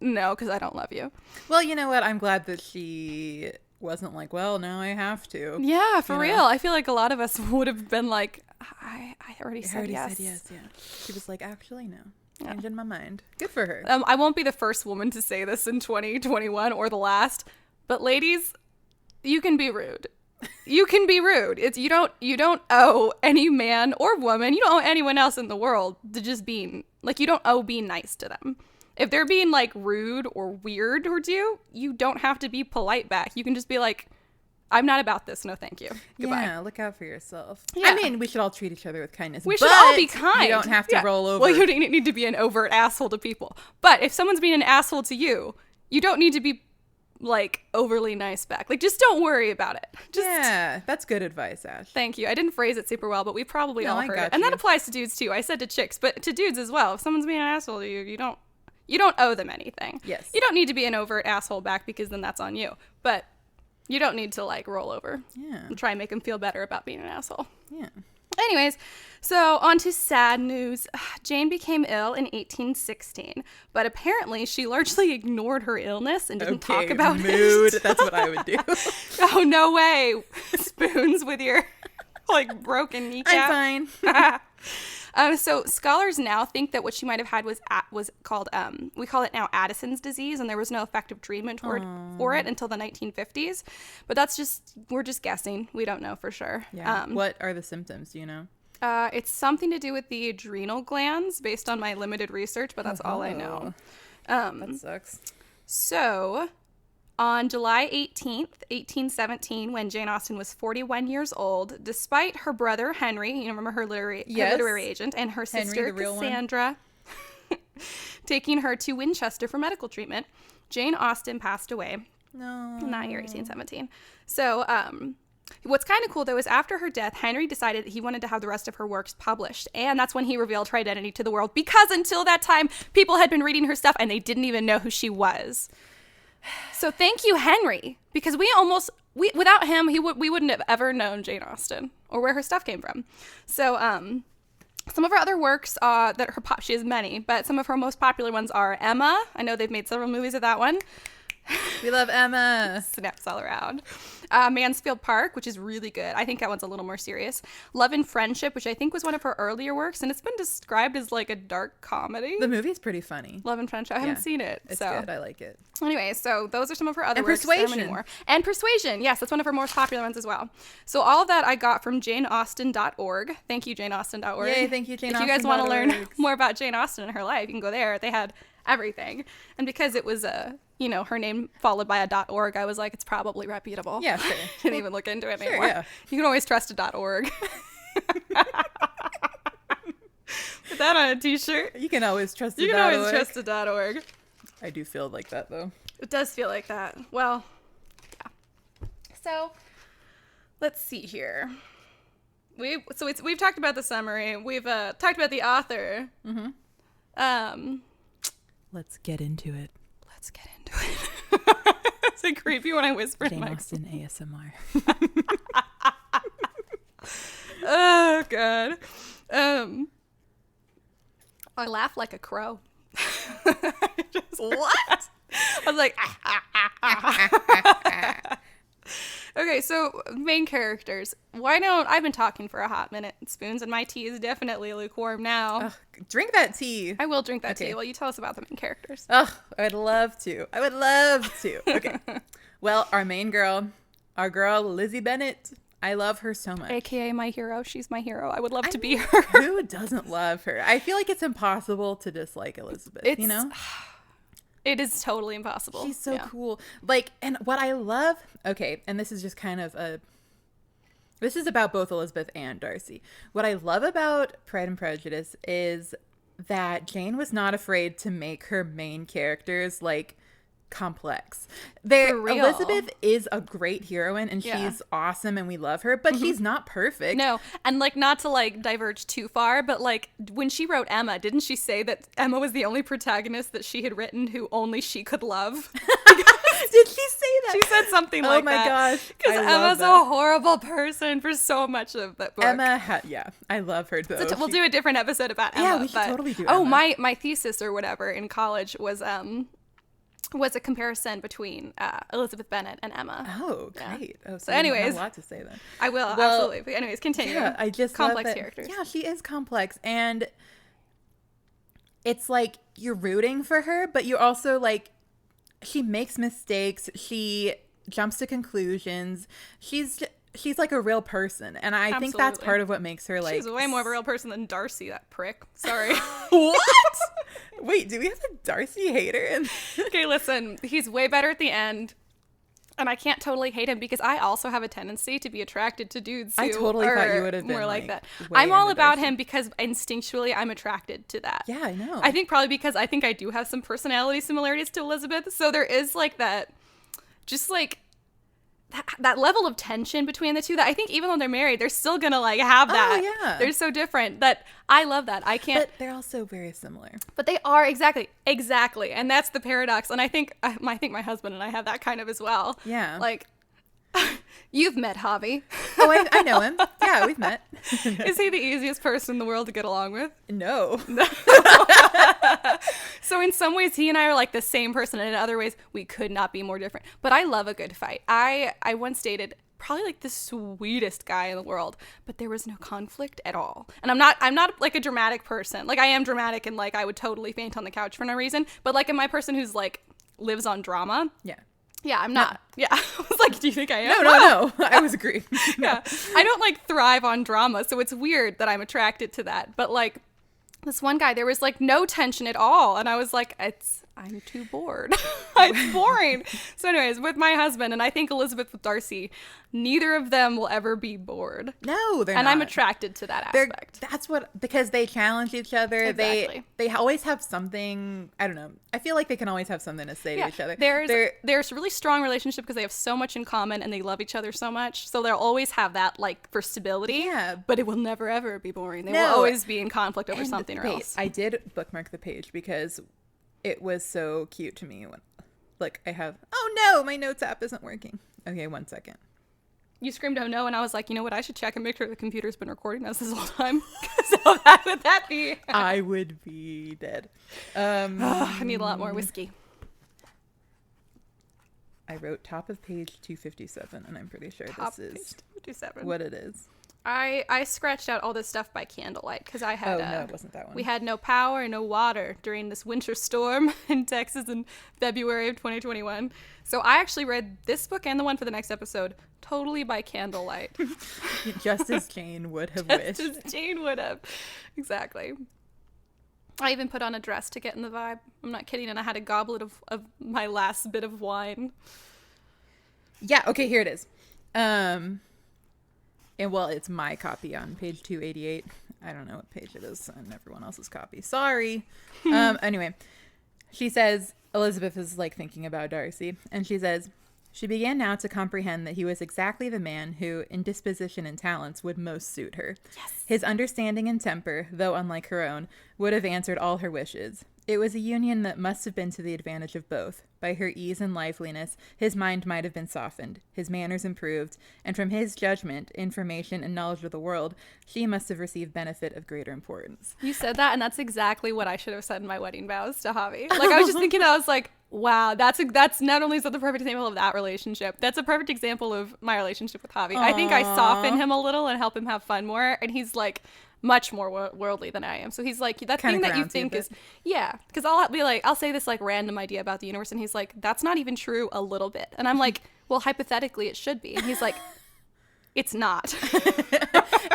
no, because I don't love you. Well, you know what? I'm glad that she wasn't like, well, now I have to. Yeah, for real. I feel like a lot of us would have been like, I already said yes. Yeah. She was like, actually, no. Changing my mind. Good for her. I won't be the first woman to say this in 2021 or the last, but ladies, you can be rude. You can be rude. It's you don't owe any man or woman, you don't owe anyone else in the world to just being like, you don't owe being nice to them. If they're being like rude or weird towards you, you don't have to be polite back. You can just be like, I'm not about this. No, thank you. Goodbye. Yeah, look out for yourself. Yeah. I mean, we should all treat each other with kindness. We should all be kind. You don't have to roll over. Well, you don't need to be an overt asshole to people. But if someone's being an asshole to you, you don't need to be like overly nice back. Like, just don't worry about it. Yeah, that's good advice, Ash. Thank you. I didn't phrase it super well, but we probably all heard it. And that applies to dudes too. I said to chicks, but to dudes as well. If someone's being an asshole to you, you don't owe them anything. Yes. You don't need to be an overt asshole back because then that's on you. But you don't need to like roll over. Yeah. And try and make them feel better about being an asshole. Yeah. Anyways, so on to sad news. Jane became ill in 1816, but apparently she largely ignored her illness and didn't talk about it. That's what I would do. Oh, no way. Spoons with your like broken kneecap. I'm fine. So scholars now think that what she might have had was called, we call it now Addison's disease, and there was no effective treatment for it until the 1950s. But we're just guessing. We don't know for sure. Yeah. What are the symptoms? Do you know? It's something to do with the adrenal glands based on my limited research, but that's all I know. That sucks. So On July 18th, 1817, when Jane Austen was 41 years old, despite her brother Henry, you remember her literary agent, and her sister Cassandra taking her to Winchester for medical treatment, Jane Austen passed away. No. In that year, 1817. So, what's kind of cool, though, is after her death, Henry decided that he wanted to have the rest of her works published. And that's when he revealed her identity to the world. Because until that time, people had been reading her stuff and they didn't even know who she was. So thank you, Henry. Because without him, we wouldn't have ever known Jane Austen or where her stuff came from. So, some of her other works, she has many, but some of her most popular ones are Emma. I know they've made several movies of that one. We love Emma. Snaps all around. Mansfield Park, which is really good. I think that one's a little more serious. Love and Friendship, which I think was one of her earlier works, and it's been described as like a dark comedy. The movie's pretty funny. Love and Friendship. I haven't seen it. It's good. I like it. Anyway, so those are some of her other works. Persuasion. There are many more. And Persuasion. Yes, that's one of her most popular ones as well. So all of that I got from janeausten.org. Thank you, janeausten.org. Yay, thank you, janeausten.org. If you guys want to learn more about Jane Austen and her life, you can go there. They had everything. And because it was her name followed by a .org, I was like, it's probably reputable. Yeah, sure. Didn't even look into it Sure, anymore. yeah. You can always trust a .org. Put that on a t-shirt. You can always trust You can always trust a .org. I do feel like that, though. It does feel like that. Well, yeah. So, let's see here. We've talked about the summary. We've talked about the author. Mm-hmm. Let's get into it. Let's get into it. Is it creepy when I whisper? Jane Austen ASMR. Oh God. I laugh like a crow. What? I was like, Okay, so main characters. I've been talking for a hot minute, Spoons, and my tea is definitely lukewarm now. Ugh, drink that tea. I will drink that tea. Well, you tell us about the main characters. Oh, I'd love to. Okay. Well, our main girl, our girl, Lizzie Bennet. I love her so much. AKA my hero. She's my hero. I would love to be her. Who doesn't love her? I feel like it's impossible to dislike Elizabeth, you know? It is totally impossible. She's so cool. Like, and what I love, okay, and this is just kind of this is about both Elizabeth and Darcy. What I love about Pride and Prejudice is that Jane was not afraid to make her main characters, like, complex. Elizabeth is a great heroine and she's awesome and we love her, but she's not perfect. No, and like not to like diverge too far, but like when she wrote Emma, didn't she say that Emma was the only protagonist that she had written who only she could love? Did she say that? She said something like that. Oh my gosh. Because Emma's a horrible person for so much of that book. I love her though. So we'll do a different episode about Emma. Yeah, we should totally do Emma. My thesis or whatever in college was a comparison between Elizabeth Bennet and Emma. Oh, great. Yeah. Oh, so anyways, you have a lot to say then. I will, absolutely. But anyways, continue. Yeah, I just complex characters. Yeah, she is complex. And it's like you're rooting for her, but you're also like, she makes mistakes. She jumps to conclusions. She's like a real person. And I think that's part of what makes her like... She's way more of a real person than Darcy, that prick. Sorry. What? Wait, do we have a Darcy hater? Okay, listen. He's way better at the end. And I can't totally hate him because I also have a tendency to be attracted to dudes who I totally thought you would have been more like that. I'm all about him because instinctually I'm attracted to that. Yeah, I know. I think probably because I think I do have some personality similarities to Elizabeth. So there is like that, just like that level of tension between the two that I think even though they're married, they're still gonna like have that. Oh, yeah. They're so different that I love that. I can't. But they're also very similar. But they are exactly, and that's the paradox. And I think my husband and I have that kind of as well. Yeah. Like, you've met Javi. Oh, I know him. Yeah, we've met. Is he the easiest person in the world to get along with? No. So in some ways, he and I are like the same person, and in other ways, we could not be more different. But I love a good fight. I once dated probably like the sweetest guy in the world, but there was no conflict at all. And I'm not like a dramatic person. Like I am dramatic and like I would totally faint on the couch for no reason. But like am I a person who's like lives on drama? Yeah. Yeah, I'm not. Yeah. I was like, do you think I am? No. I was agreeing. Yeah. I don't like thrive on drama, so it's weird that I'm attracted to that. But like this one guy, there was like no tension at all. And I was like, I'm too bored. It's boring. So anyways, with my husband, and I think Elizabeth with Darcy, neither of them will ever be bored. No, they're not. And I'm attracted to that aspect. Because they challenge each other. Exactly. They always have something, I don't know. I feel like they can always have something to say to each other. There's a really strong relationship because they have so much in common and they love each other so much. So they'll always have that, like, for stability. Yeah. But it will never, ever be boring. They will always be in conflict over something or else. I did bookmark the page because it was so cute to me. Oh no, my notes app isn't working. Okay, 1 second. You screamed, oh no, and I was like, you know what? I should check and make sure the computer's been recording us this whole time. So how would that be? I would be dead. I need a lot more whiskey. I wrote top of page 257, and I'm pretty sure Top this is page 257. what it is. I scratched out all this stuff by candlelight because I had no, it wasn't that one. We had no power and no water during this winter storm in Texas in February of 2021. So I actually read this book and the one for the next episode totally by candlelight. Just as Jane would have wished. Just as Jane would have. Exactly. I even put on a dress to get in the vibe. I'm not kidding. And I had a goblet of my last bit of wine. Yeah, okay, here it is. And well, it's my copy on page 288. I don't know what page it is on everyone else's copy. Sorry. Anyway, she says, Elizabeth is like thinking about Darcy, and she says, she began now to comprehend that he was exactly the man who, in disposition and talents, would most suit her. Yes. His understanding and temper, though unlike her own, would have answered all her wishes. It was a union that must have been to the advantage of both. By her ease and liveliness, his mind might have been softened, his manners improved, and from his judgment, information, and knowledge of the world, she must have received benefit of greater importance. You said that, and that's exactly what I should have said in my wedding vows to Javi. Like, I was just thinking, I was like, wow, that's not only is that the perfect example of that relationship, that's a perfect example of my relationship with Javi. Aww. I think I soften him a little and help him have fun more, and he's like much more worldly than I am. So he's like, that thing that you think is, yeah, because I'll be like, I'll say this like random idea about the universe, and he's like, that's not even true a little bit. And I'm like, well, hypothetically it should be. And he's like, it's not.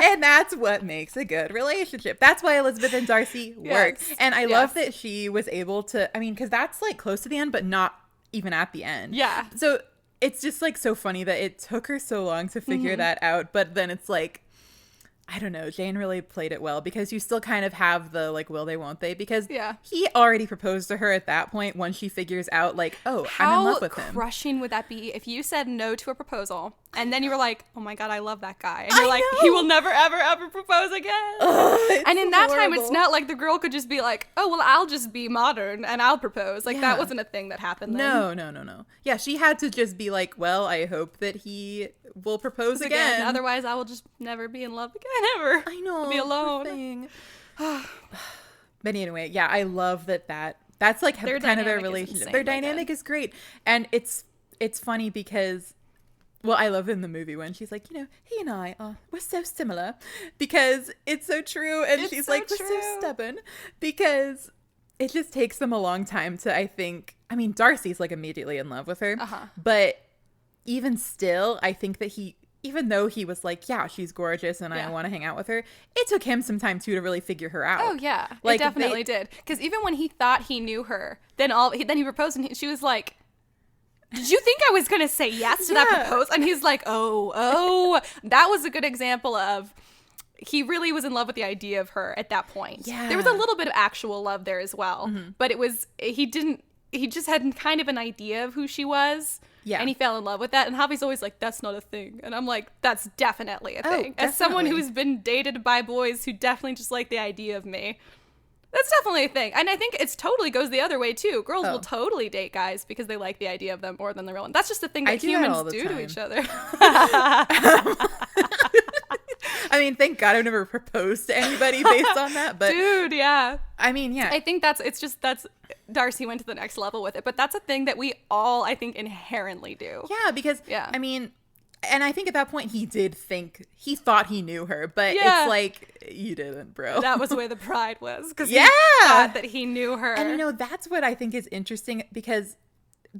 And that's what makes a good relationship. That's why Elizabeth and Darcy work. Yes. And I love that she was able to, I mean, because that's like close to the end, but not even at the end. Yeah. So it's just like so funny that it took her so long to figure that out. But then it's like, I don't know, Jane really played it well, because you still kind of have the like, will they, won't they? Because he already proposed to her at that point when she figures out like, oh, I'm in love with him. How crushing would that be if you said no to a proposal and then you were like, oh my God, I love that guy. And you're like, he will never, ever, ever propose again. And in that time, it's not like the girl could just be like, oh, well, I'll just be modern and I'll propose. Like that wasn't a thing that happened then. No. Yeah, she had to just be like, well, I hope that he will propose again. Otherwise, I will just never be in love again, ever. I know. I'll be alone. But anyway, yeah, I love that's like kind of their relationship. Their dynamic is great. And it's funny because, well, I love in the movie when she's like, he and I we're so similar, because it's so true. And she's like, we're so stubborn, because it just takes them a long time to, I think, I mean, Darcy's like immediately in love with her, but even still, I think that even though he was like, yeah, she's gorgeous and I want to hang out with her, it took him some time too to really figure her out. Oh yeah, like, it definitely did. Because even when he thought he knew her, then he proposed and she was like, did you think I was going to say yes to that proposal? And he's like, oh, that was a good example of, he really was in love with the idea of her at that point. Yeah. There was a little bit of actual love there as well. But he just had kind of an idea of who she was. Yeah. And he fell in love with that. And Javi's always like, that's not a thing. And I'm like, that's definitely a thing. Definitely. As someone who's been dated by boys who definitely just like the idea of me, that's definitely a thing. And I think it's totally goes the other way too. Girls will totally date guys because they like the idea of them more than the real one. That's just the thing that humans do to each other. I mean, thank God I've never proposed to anybody based on that. But dude, yeah. I mean, yeah. I think that's Darcy went to the next level with it. But that's a thing that we all, I think, inherently do. Yeah, because, I mean, and I think at that point he thought he knew her, but it's like, you didn't, bro. That was where the pride was. Because he thought that he knew her. And that's what I think is interesting, because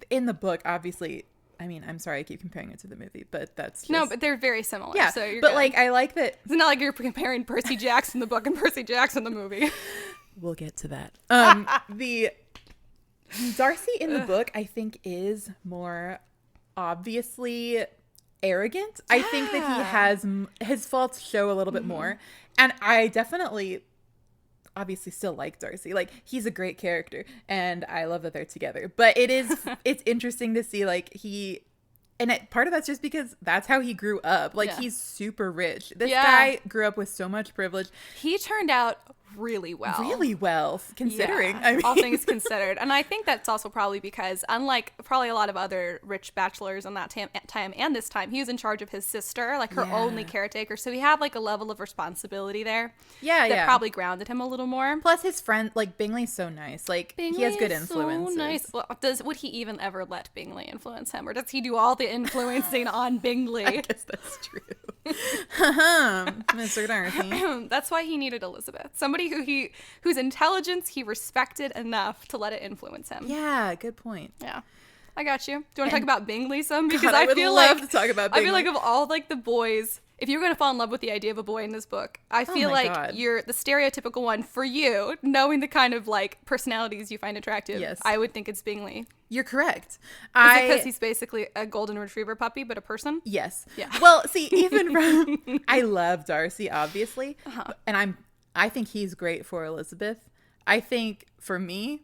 in the book, obviously, I mean, I'm sorry I keep comparing it to the movie, but that's just... No, but they're very similar. Yeah, so you're but good. like, I like that... It's not like you're comparing Percy Jackson the book and Percy Jackson the movie. We'll get to that. Darcy in the book, I think, is more obviously arrogant. Yeah. I think that he has his faults show a little bit more. And I definitely obviously still like Darcy. Like, he's a great character and I love that they're together. But it's interesting to see, like, part of that's just because that's how he grew up. Like, he's super rich. This guy grew up with so much privilege. He turned out really well. Really well, considering. Yeah, I mean. all things considered. And I think that's also probably because, unlike probably a lot of other rich bachelors in that time and this time, he was in charge of his sister, like her only caretaker. So he had like a level of responsibility there. That probably grounded him a little more. Plus his friend, like, Bingley's so nice. Like, Bingley he has good influence. So nice. Well, would he even ever let Bingley influence him? Or does he do all the influencing on Bingley? I guess that's true. Mr. Darcy. That's why he needed Elizabeth. Somebody whose intelligence he respected enough to let it influence him. Yeah, good point. Yeah. I got you. Do you want to talk about Bingley some? Because I would love to talk about Bingley. I feel like of all like the boys, if you're going to fall in love with the idea of a boy in this book, I feel like you're the stereotypical one for you, knowing the kind of like personalities you find attractive. Yes. I would think it's Bingley. You're correct. Is it because he's basically a golden retriever puppy, but a person? Yes. Yeah. Well, see, even from I love Darcy, obviously, and I think he's great for Elizabeth. I think for me,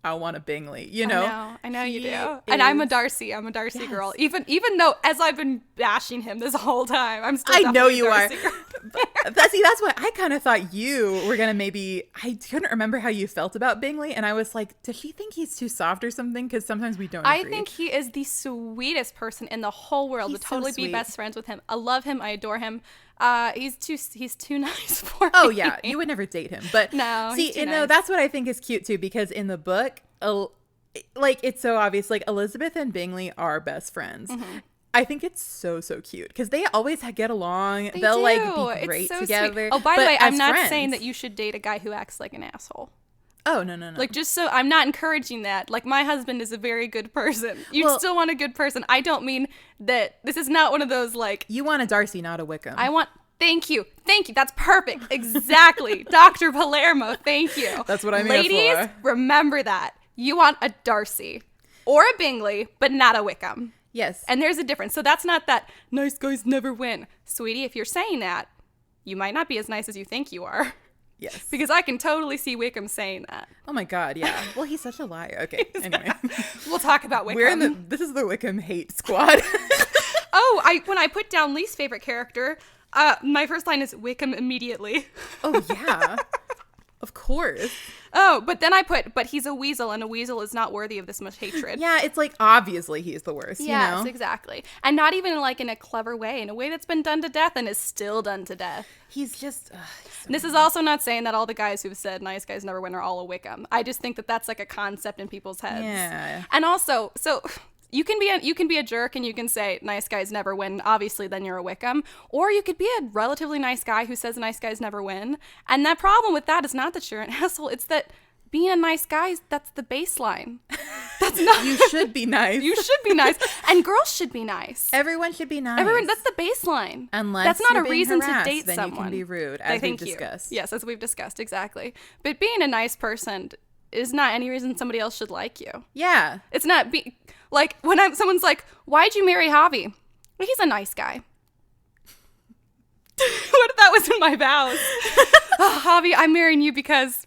I want a Bingley. You know, I know you do. And I'm a Darcy. I'm a Darcy girl. Even though, as I've been bashing him this whole time, I'm still. I know you Darcy are. That's why I kind of thought you were gonna maybe. I couldn't remember how you felt about Bingley, and I was like, does she think he's too soft or something? Because sometimes we don't. I think he is the sweetest person in the whole world. He's to totally so be best friends with him. I love him. I adore him. He's too nice for me. Oh yeah, you would never date him. But no, see, that's what I think is cute too, because in the book, like, it's so obvious. Like, Elizabeth and Bingley are best friends. I think it's so cute because they always get along. They'll like be great together. Sweet. Oh, by the way, I'm not saying that you should date a guy who acts like an asshole. Oh, no. Like, just so I'm not encouraging that. Like, my husband is a very good person. You still want a good person. I don't mean that this is not one of those, like... You want a Darcy, not a Wickham. Thank you. That's perfect. Exactly. Dr. Palermo, thank you. That's what I'm Ladies, here for. Remember that. You want a Darcy or a Bingley, but not a Wickham. Yes. And there's a difference. So that's not that nice guys never win. Sweetie, if you're saying that, you might not be as nice as you think you are. Yes. Because I can totally see Wickham saying that. Oh my God, yeah. Well, he's such a liar. Okay, anyway. We'll talk about Wickham. This is the Wickham hate squad. When I put down least favorite character, my first line is Wickham immediately. Oh, yeah. Of course. Oh, but then but he's a weasel, and a weasel is not worthy of this much hatred. Yeah, it's like, obviously he's the worst, yes, you know? Exactly. And not even like in a clever way, in a way that's been done to death and is still done to death. He's just... This is also not saying that all the guys who've said nice guys never win are all a Wickham. I just think that that's like a concept in people's heads. Yeah. And also, so... You can be a jerk and you can say nice guys never win. Obviously, then you're a Wickham. Or you could be a relatively nice guy who says nice guys never win. And that problem with that is not that you're an asshole. It's that being a nice guy, that's the baseline. That's not. You should be nice. You should be nice. And girls should be nice. Everyone should be nice. That's the baseline. Unless that's not you're a reason harassed, to date then someone. You can be rude, as we've discussed. Yes, as we've discussed, exactly. But being a nice person is not any reason somebody else should like you. Yeah. It's not like when someone's like, "Why'd you marry Javi?" Well, he's a nice guy. What if that was in my vows? Oh, Javi, I'm marrying you because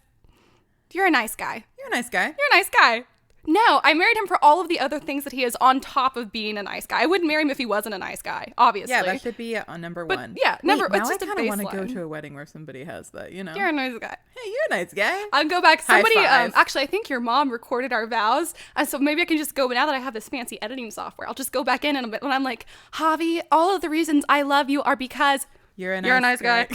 you're a nice guy. You're a nice guy. You're a nice guy. No, I married him for all of the other things that he is on top of being a nice guy. I wouldn't marry him if he wasn't a nice guy, obviously. Yeah, that should be number one. Yeah, now it's just I kind of want to baseline. go to a wedding where somebody has that, you know? You're a nice guy. Hey, you're a nice guy. I'll go back. High Somebody, five. actually, I think your mom recorded our vows. And so maybe I can just go, now that I have this fancy editing software, I'll just go back in and when I'm like, Javi, all of the reasons I love you are because you're a nice guy.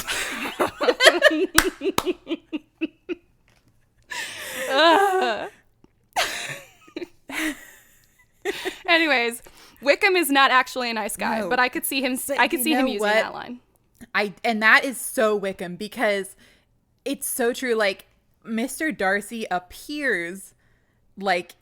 Anyways, Wickham is not actually a nice guy, but I could see him. I could see him using that line. And that is so Wickham because it's so true. Like, Mr. Darcy appears like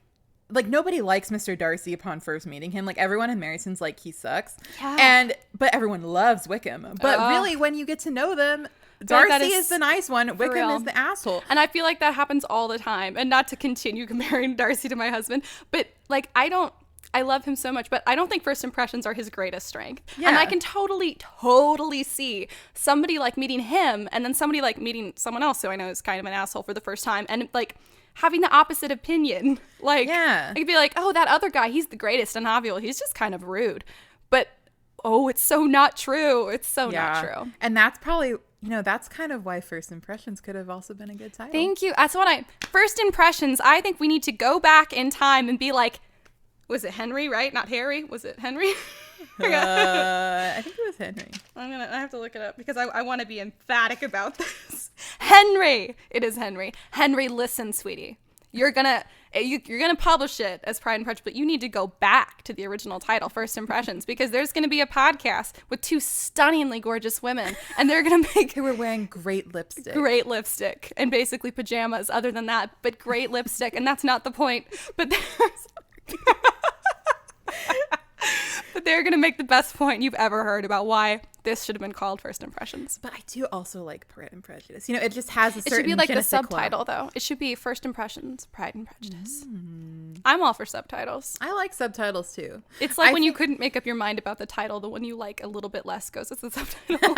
like nobody likes Mr. Darcy upon first meeting him. Like everyone in Maryson's like he sucks. Yeah. But everyone loves Wickham. But really when you get to know them, Darcy is the nice one. Wickham is the asshole. And I feel like that happens all the time. And not to continue comparing Darcy to my husband, but like I love him so much, but I don't think first impressions are his greatest strength. Yeah. And I can totally see somebody like meeting him and then somebody like meeting someone else who I know is kind of an asshole for the first time and like having the opposite opinion. Like, I could be like, oh, that other guy, he's the greatest and Ovule, he's just kind of rude. But, oh, it's so not true. It's so not true. And that's probably, that's kind of why First Impressions could have also been a good title. Thank you. That's what First Impressions, I think we need to go back in time and be like, was it Henry, right? Not Harry? Was it Henry? I think it was Henry. I have to look it up because I want to be emphatic about this. Henry! It is Henry. Henry, listen, sweetie. You're gonna publish it as Pride and Prejudice, but you need to go back to the original title, First Impressions, because there's gonna be a podcast with two stunningly gorgeous women, and they're gonna make. They were wearing great lipstick. Great lipstick, and basically pajamas. Other than that, but great lipstick, and that's not the point. But there's. But they're going to make the best point you've ever heard about why this should have been called First Impressions. But I do also like Pride and Prejudice. It just has a certain... It should be like the subtitle, though. It should be First Impressions, Pride and Prejudice. I'm all for subtitles. I like subtitles, too. It's like when you couldn't make up your mind about the title, the one you like a little bit less goes as the subtitle.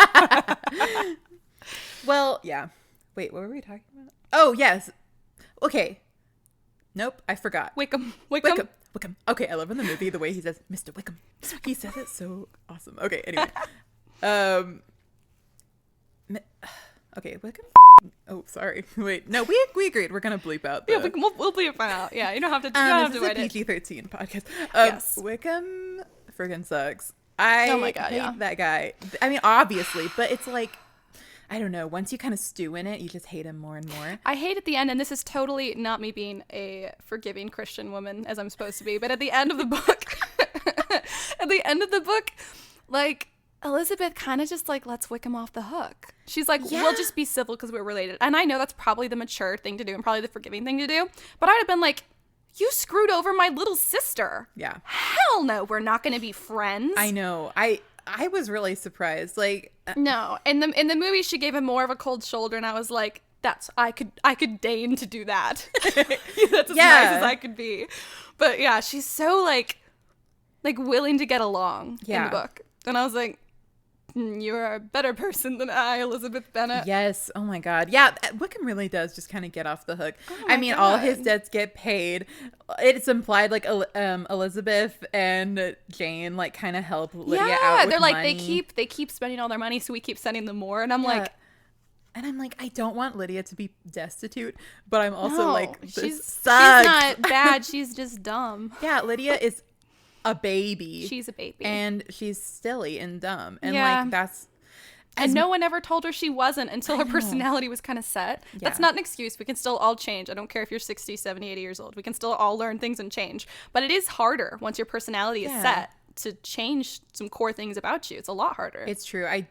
Well, yeah. Wait, what were we talking about? Oh, yes. Okay. Nope, I forgot. Wickham. Okay, I love in the movie the way he says, Mr. Wickham. He says it so awesome. Okay, anyway. Okay, Wickham. Oh, sorry. Wait, no, we agreed. We're gonna bleep out. Yeah, we'll bleep it out. Yeah, you don't have to. You don't have to write it. This is a PG-13 podcast. Yes. Wickham friggin' sucks. Oh my God, hate that guy. I mean, obviously, but it's like. I don't know. Once you kind of stew in it, you just hate him more and more. I hate at the end, and this is totally not me being a forgiving Christian woman as I'm supposed to be, but at the end of the book, like, Elizabeth kind of just like lets Wickham off the hook. She's like, we'll just be civil because we're related. And I know that's probably the mature thing to do and probably the forgiving thing to do, but I'd have been like, you screwed over my little sister. Yeah. Hell no, we're not going to be friends. I know. I was really surprised. Like no, in the movie she gave him more of a cold shoulder, and I was like, I could deign to do that. That's as nice as I could be. But yeah, she's so like willing to get along in the book, and I was like, you're a better person than I, Elizabeth Bennet. Yes. Oh my God. Yeah. Wickham really does just kind of get off the hook. I mean, all his debts get paid. It's implied like Elizabeth and Jane like kind of help Lydia out with they're like money. they keep spending all their money, so we keep sending them more. And I'm like, I don't want Lydia to be destitute, but I'm also like, this she's sucks. not bad. She's just dumb. Yeah. Lydia is a baby. She's a baby. And she's silly and dumb. And like that's and no one ever told her she wasn't until her personality was kind of set. Yeah. That's not an excuse. We can still all change. I don't care if you're 60, 70, 80 years old. We can still all learn things and change. But it is harder once your personality is set to change some core things about you. It's a lot harder. It's true. I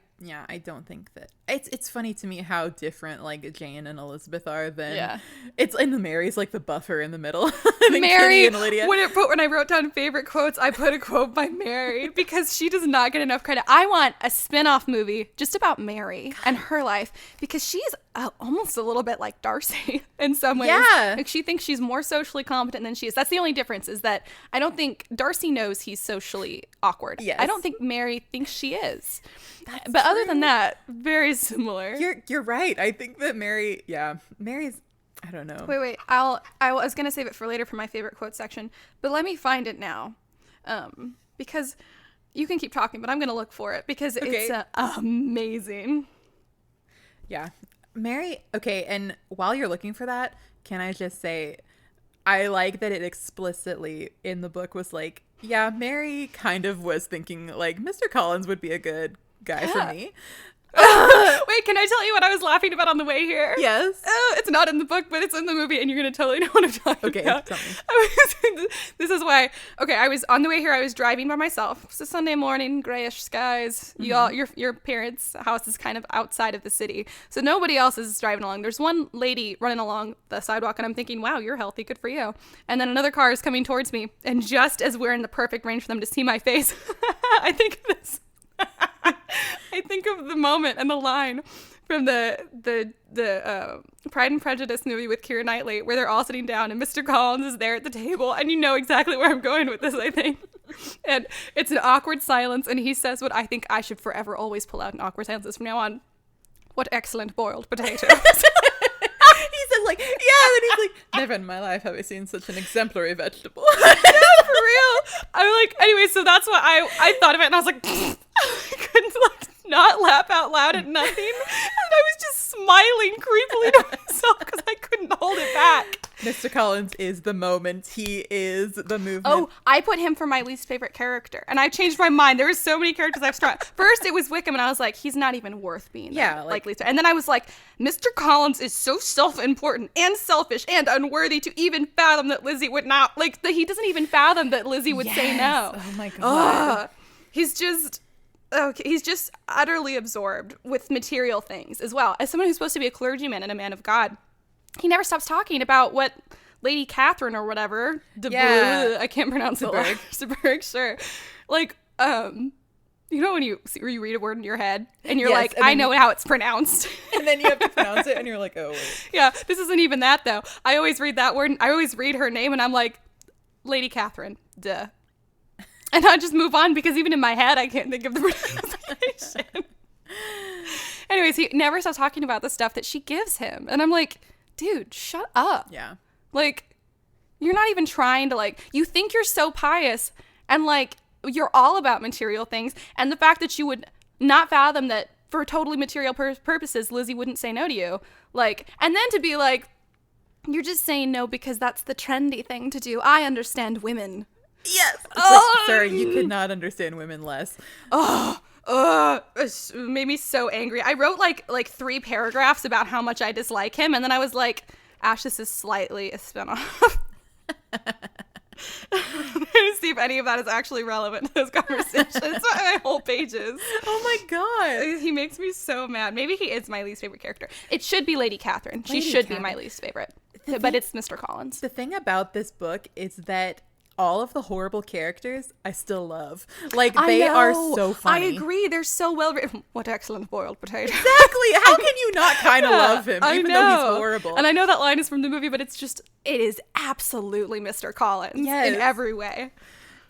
don't think that it's funny to me how different like Jane and Elizabeth are than it's in the Mary's like the buffer in the middle. Mary and Lydia. When I wrote down favorite quotes, I put a quote by Mary because she does not get enough credit. I want a spin-off movie just about Mary and her life because she's almost a little bit like Darcy in some ways. Yeah. Like she thinks she's more socially competent than she is. That's the only difference is that I don't think Darcy knows he's socially awkward. Yes. I don't think Mary thinks she is. That's but true. Other than that, very similar. You're right. I think that Mary's I don't know. Wait. I was gonna save it for later for my favorite quote section, but let me find it now, because you can keep talking, but I'm gonna look for it because it's amazing. Yeah, Mary. Okay, and while you're looking for that, can I just say, I like that it explicitly in the book was like, yeah, Mary kind of was thinking like Mr. Collins would be a good guy for me. Wait, can I tell you what I was laughing about on the way here? Yes. It's not in the book, but it's in the movie, and you're going to totally know what I'm talking about. Okay, tell me. This is why. Okay, I was on the way here. I was driving by myself. It's a Sunday morning, grayish skies. Your parents' house is kind of outside of the city, so nobody else is driving along. There's one lady running along the sidewalk, and I'm thinking, wow, you're healthy. Good for you. And then another car is coming towards me, and just as we're in the perfect range for them to see my face, I think of this. I think of the moment and the line from the Pride and Prejudice movie with Keira Knightley, where they're all sitting down and Mr. Collins is there at the table, and you know exactly where I'm going with this, I think. And it's an awkward silence, and he says what I think I should forever always pull out in awkward silences from now on. What excellent boiled potatoes. He said, like, yeah, and he's like, never in my life have I seen such an exemplary vegetable. Yeah, for real. I'm like, anyway, so that's what I thought of it, and I was like, I couldn't not laugh out loud at nothing, and I was just smiling creepily to myself because I couldn't hold it back. Mr. Collins is the moment. He is the movement. Oh, I put him for my least favorite character, and I changed my mind. There were so many characters I've struck. First, it was Wickham, and I was like, he's not even worth being there. Yeah, like least. And then I was like, Mr. Collins is so self-important and selfish and unworthy to even fathom that Lizzie would not, he doesn't even fathom that Lizzie would say no. Oh my God. He's just utterly absorbed with material things as well. As someone who's supposed to be a clergyman and a man of God, he never stops talking about what Lady Catherine or whatever, I can't pronounce it. Berg, sure. You know when you read a word in your head and you're like, I know how it's pronounced. And then you have to pronounce it and you're like, oh, wait. Yeah, this isn't even that though. I always read that word and I always read her name and I'm like, Lady Catherine, duh. And I just move on because even in my head, I can't think of the pronunciation. Anyways, he never stops talking about the stuff that she gives him. And I'm like, dude, shut up. Yeah. You're not even trying to, you think you're so pious and, you're all about material things. And the fact that you would not fathom that for totally material purposes, Lizzie wouldn't say no to you. And then to be like, you're just saying no because that's the trendy thing to do. I understand women. Yes. It's sir, you could not understand women less. It made me so angry. I wrote like 3 paragraphs about how much I dislike him, and then I was like, Ash, this is slightly a spinoff. See if any of that is actually relevant to this conversation. It's my whole pages. Oh my God. He makes me so mad. Maybe he is my least favorite character. It should be Lady Catherine. She should be my least favorite. But it's Mr. Collins. The thing about this book is that all of the horrible characters I still love. They are so funny. I agree. They're so well written. What excellent boiled potato. Exactly. How can you not kind of love him, even though he's horrible? And I know that line is from the movie, but it is absolutely Mr. Collins in every way.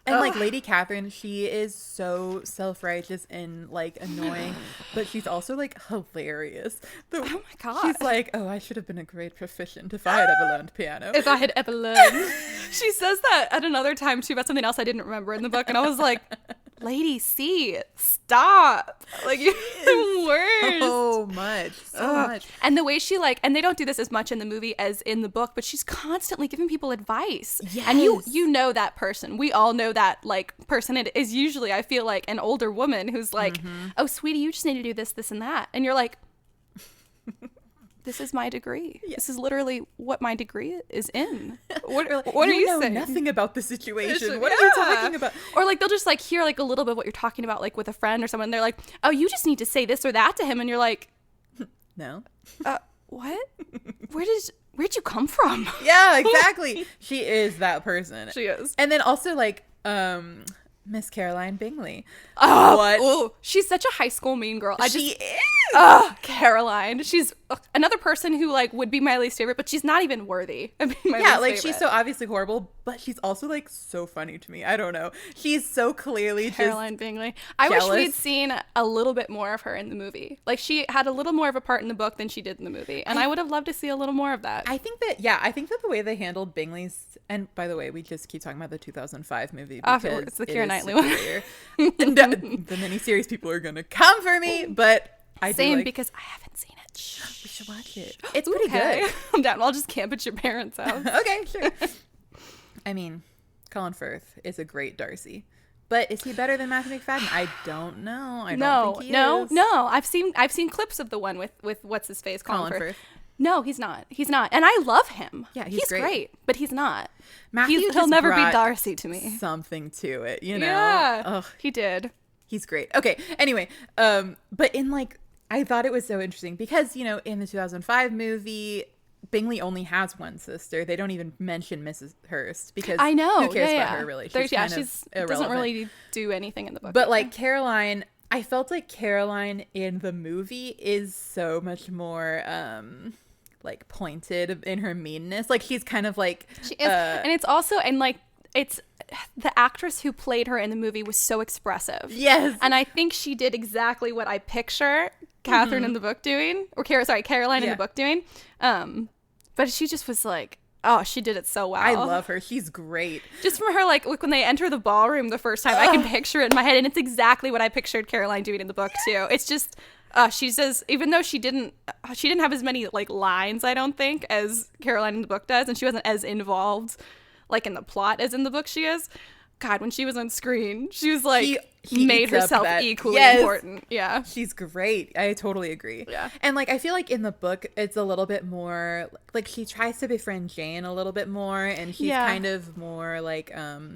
And Lady Catherine, she is so self-righteous and annoying, but she's also hilarious. Oh my God. She's like, oh, I should have been a great proficient if I had ever learned piano. If I had ever learned. She says that at another time too about something else I didn't remember in the book, and I was like, Lady C, stop. You're the worst. So much. And the way she and they don't do this as much in the movie as in the book, but she's constantly giving people advice. Yes. And you know that person. We all know that person. It is usually, I feel like, an older woman who's like, oh, sweetie, you just need to do this, this, and that. And you're like, this is my degree. Yeah. This is literally what my degree is in. What are you saying? Nothing about the situation. What are you talking about? Or they'll just hear a little bit of what you're talking about with a friend or someone. They're like, oh, you just need to say this or that to him, and you're like, no. What? Where'd you come from? Yeah, exactly. She is that person. She is. And then also Miss Caroline Bingley. Oh, what? Oh, she's such a high school mean girl. She is. Caroline. She's another person who would be my least favorite, but she's not even worthy of being my least favorite. She's so obviously horrible, but she's also so funny to me. I don't know. She's so clearly Caroline Bingley. I wish we'd seen a little bit more of her in the movie. She had a little more of a part in the book than she did in the movie, and I would have loved to see a little more of that. I think that the way they handled Bingley's, and by the way, we just keep talking about the 2005 movie because it's the Keira Knightley one. And the miniseries people are gonna come for me, but I do because I haven't seen it. Shh. We should watch it. It's pretty good. I'm down. I'll just camp at your parents' house. Okay, sure. I mean, Colin Firth is a great Darcy. But is he better than Matthew McFadden? I don't know. I don't think he is. No. I've seen clips of the one with what's his face, Colin Firth. No, he's not. He's not. And I love him. Yeah, he's great. But he's not. He'll never be Darcy to me. Something to it, you know? Yeah. Ugh. He did. He's great. Okay. Anyway, but in like, I thought it was so interesting because, you know, in the 2005 movie, Bingley only has one sister. They don't even mention Mrs. Hurst because I know. who cares about her really? She's doesn't really do anything in the book. But like Caroline, I felt like Caroline in the movie is so much more like pointed in her meanness. Like she's kind of like she is, and it's also it's the actress who played her in the movie was so expressive. Yes, and I think she did exactly what I picture Catherine in the book doing, or Caroline in the book doing. But she just was like, oh, she did it so well. I love her. She's great. Just from her, like when they enter the ballroom the first time, I can picture it in my head, and it's exactly what I pictured Caroline doing in the book too. It's just, she says, even though she didn't have as many like lines, I don't think, as Caroline in the book does, and she wasn't as involved like in the plot as in the book she is. God, when she was on screen, she was like made herself equally important. Yeah. She's great. I totally agree. Yeah. And like I feel like in the book it's a little bit more like she tries to befriend Jane a little bit more, and she's kind of more like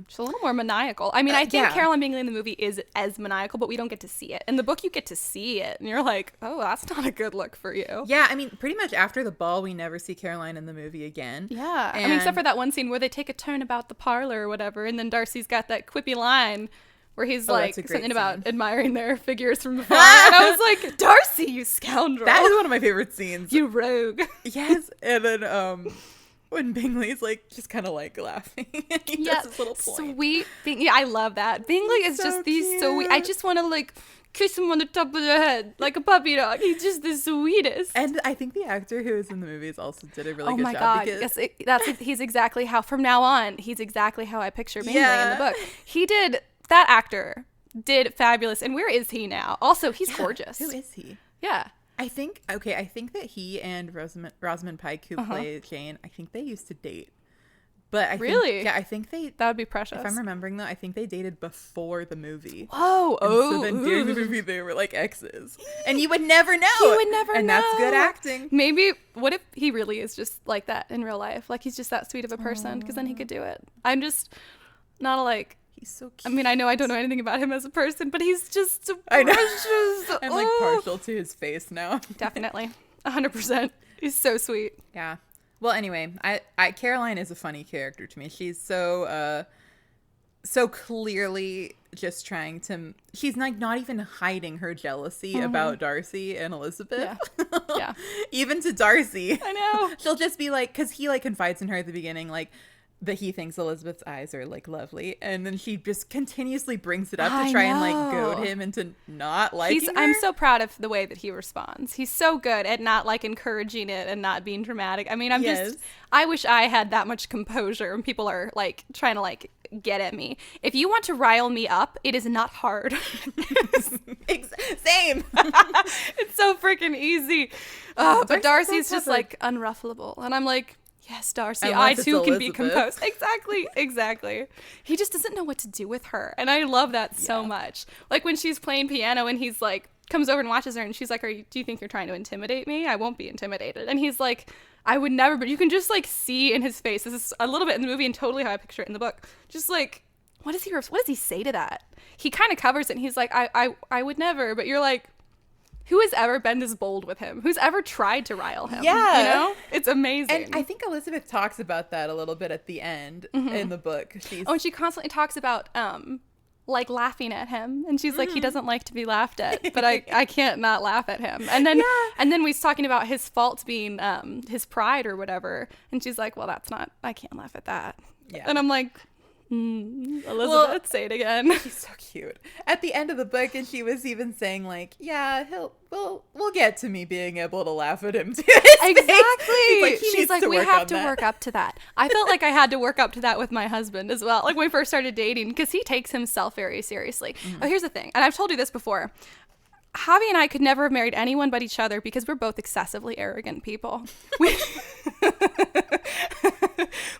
she's a little more maniacal. I mean, I think Caroline Bingley in the movie is as maniacal, but we don't get to see it. In the book you get to see it and you're like, oh, that's not a good look for you. Yeah, I mean, pretty much after the ball we never see Caroline in the movie again. Yeah. I mean, except for that one scene where they take a turn about the parlor or whatever, and then Darcy's got that quippy line where he's like something about admiring their figures from afar. And I was like, Darcy, you scoundrel. That is one of my favorite scenes. You rogue. Yes. And then when Bingley's like just kind of like laughing. He does his little point. Sweet thing. Yeah, I love that. Bingley is so just these so I just want to like kiss him on the top of the head like a puppy dog. He's just the sweetest. And I think the actor who is in the movies also did a really good job. Oh my God. Yes, he's exactly how, from now on, he's exactly how I picture Bingley in the book. That actor did fabulous. And where is he now? Also, he's gorgeous. Who is he? Yeah. I think that he and Rosamund Pike, who played Jane, I think they used to date. But I think that would be precious. If I'm remembering though, I think they dated before the movie. Whoa! So then during the movie they were like exes, and you would never know. And that's good acting. Maybe what if he really is just like that in real life? Like he's just that sweet of a person, because then he could do it. I'm just not like. He's so cute. I mean, I know I don't know anything about him as a person, but he's just so precious. I'm like partial to his face now. Definitely, 100%. He's so sweet. Yeah. Well, anyway, I Caroline is a funny character to me. She's so clearly just trying to. She's like not even hiding her jealousy about Darcy and Elizabeth. Yeah. Even to Darcy. I know. She'll just be like, because he like confides in her at the beginning, like that he thinks Elizabeth's eyes are like lovely, and then she just continuously brings it up to try and like goad him into not liking her. I'm so proud of the way that he responds. He's so good at not like encouraging it and not being dramatic. I mean, I wish I had that much composure when people are like trying to like get at me. If you want to rile me up, it is not hard. Same. It's so freaking easy. But Darcy's just like unruffable, and I'm like, yes, Darcy, I too can be composed. Exactly. He just doesn't know what to do with her. And I love that so much. Like when she's playing piano and he's like, comes over and watches her and she's like, do you think you're trying to intimidate me? I won't be intimidated. And he's like, I would never, but you can just like see in his face, this is a little bit in the movie and totally how I picture it in the book. Just like, what does he say to that? He kind of covers it and he's like, I would never, but you're like, who has ever been this bold with him? Who's ever tried to rile him? Yeah. You know? It's amazing. And I think Elizabeth talks about that a little bit at the end in the book. And she constantly talks about, like, laughing at him. And she's like, he doesn't like to be laughed at, but I can't not laugh at him. And then and then he's talking about his faults being his pride or whatever. And she's like, well, I can't laugh at that. Yeah. And I'm like... Elizabeth, say it again. She's so cute. At the end of the book, and she was even saying like, yeah, we'll get to me being able to laugh at him too. Exactly. She's like, we have to work up to that. I felt like I had to work up to that with my husband as well. Like when we first started dating, because he takes himself very seriously. Oh, here's the thing, and I've told you this before. Javi and I could never have married anyone but each other because we're both excessively arrogant people.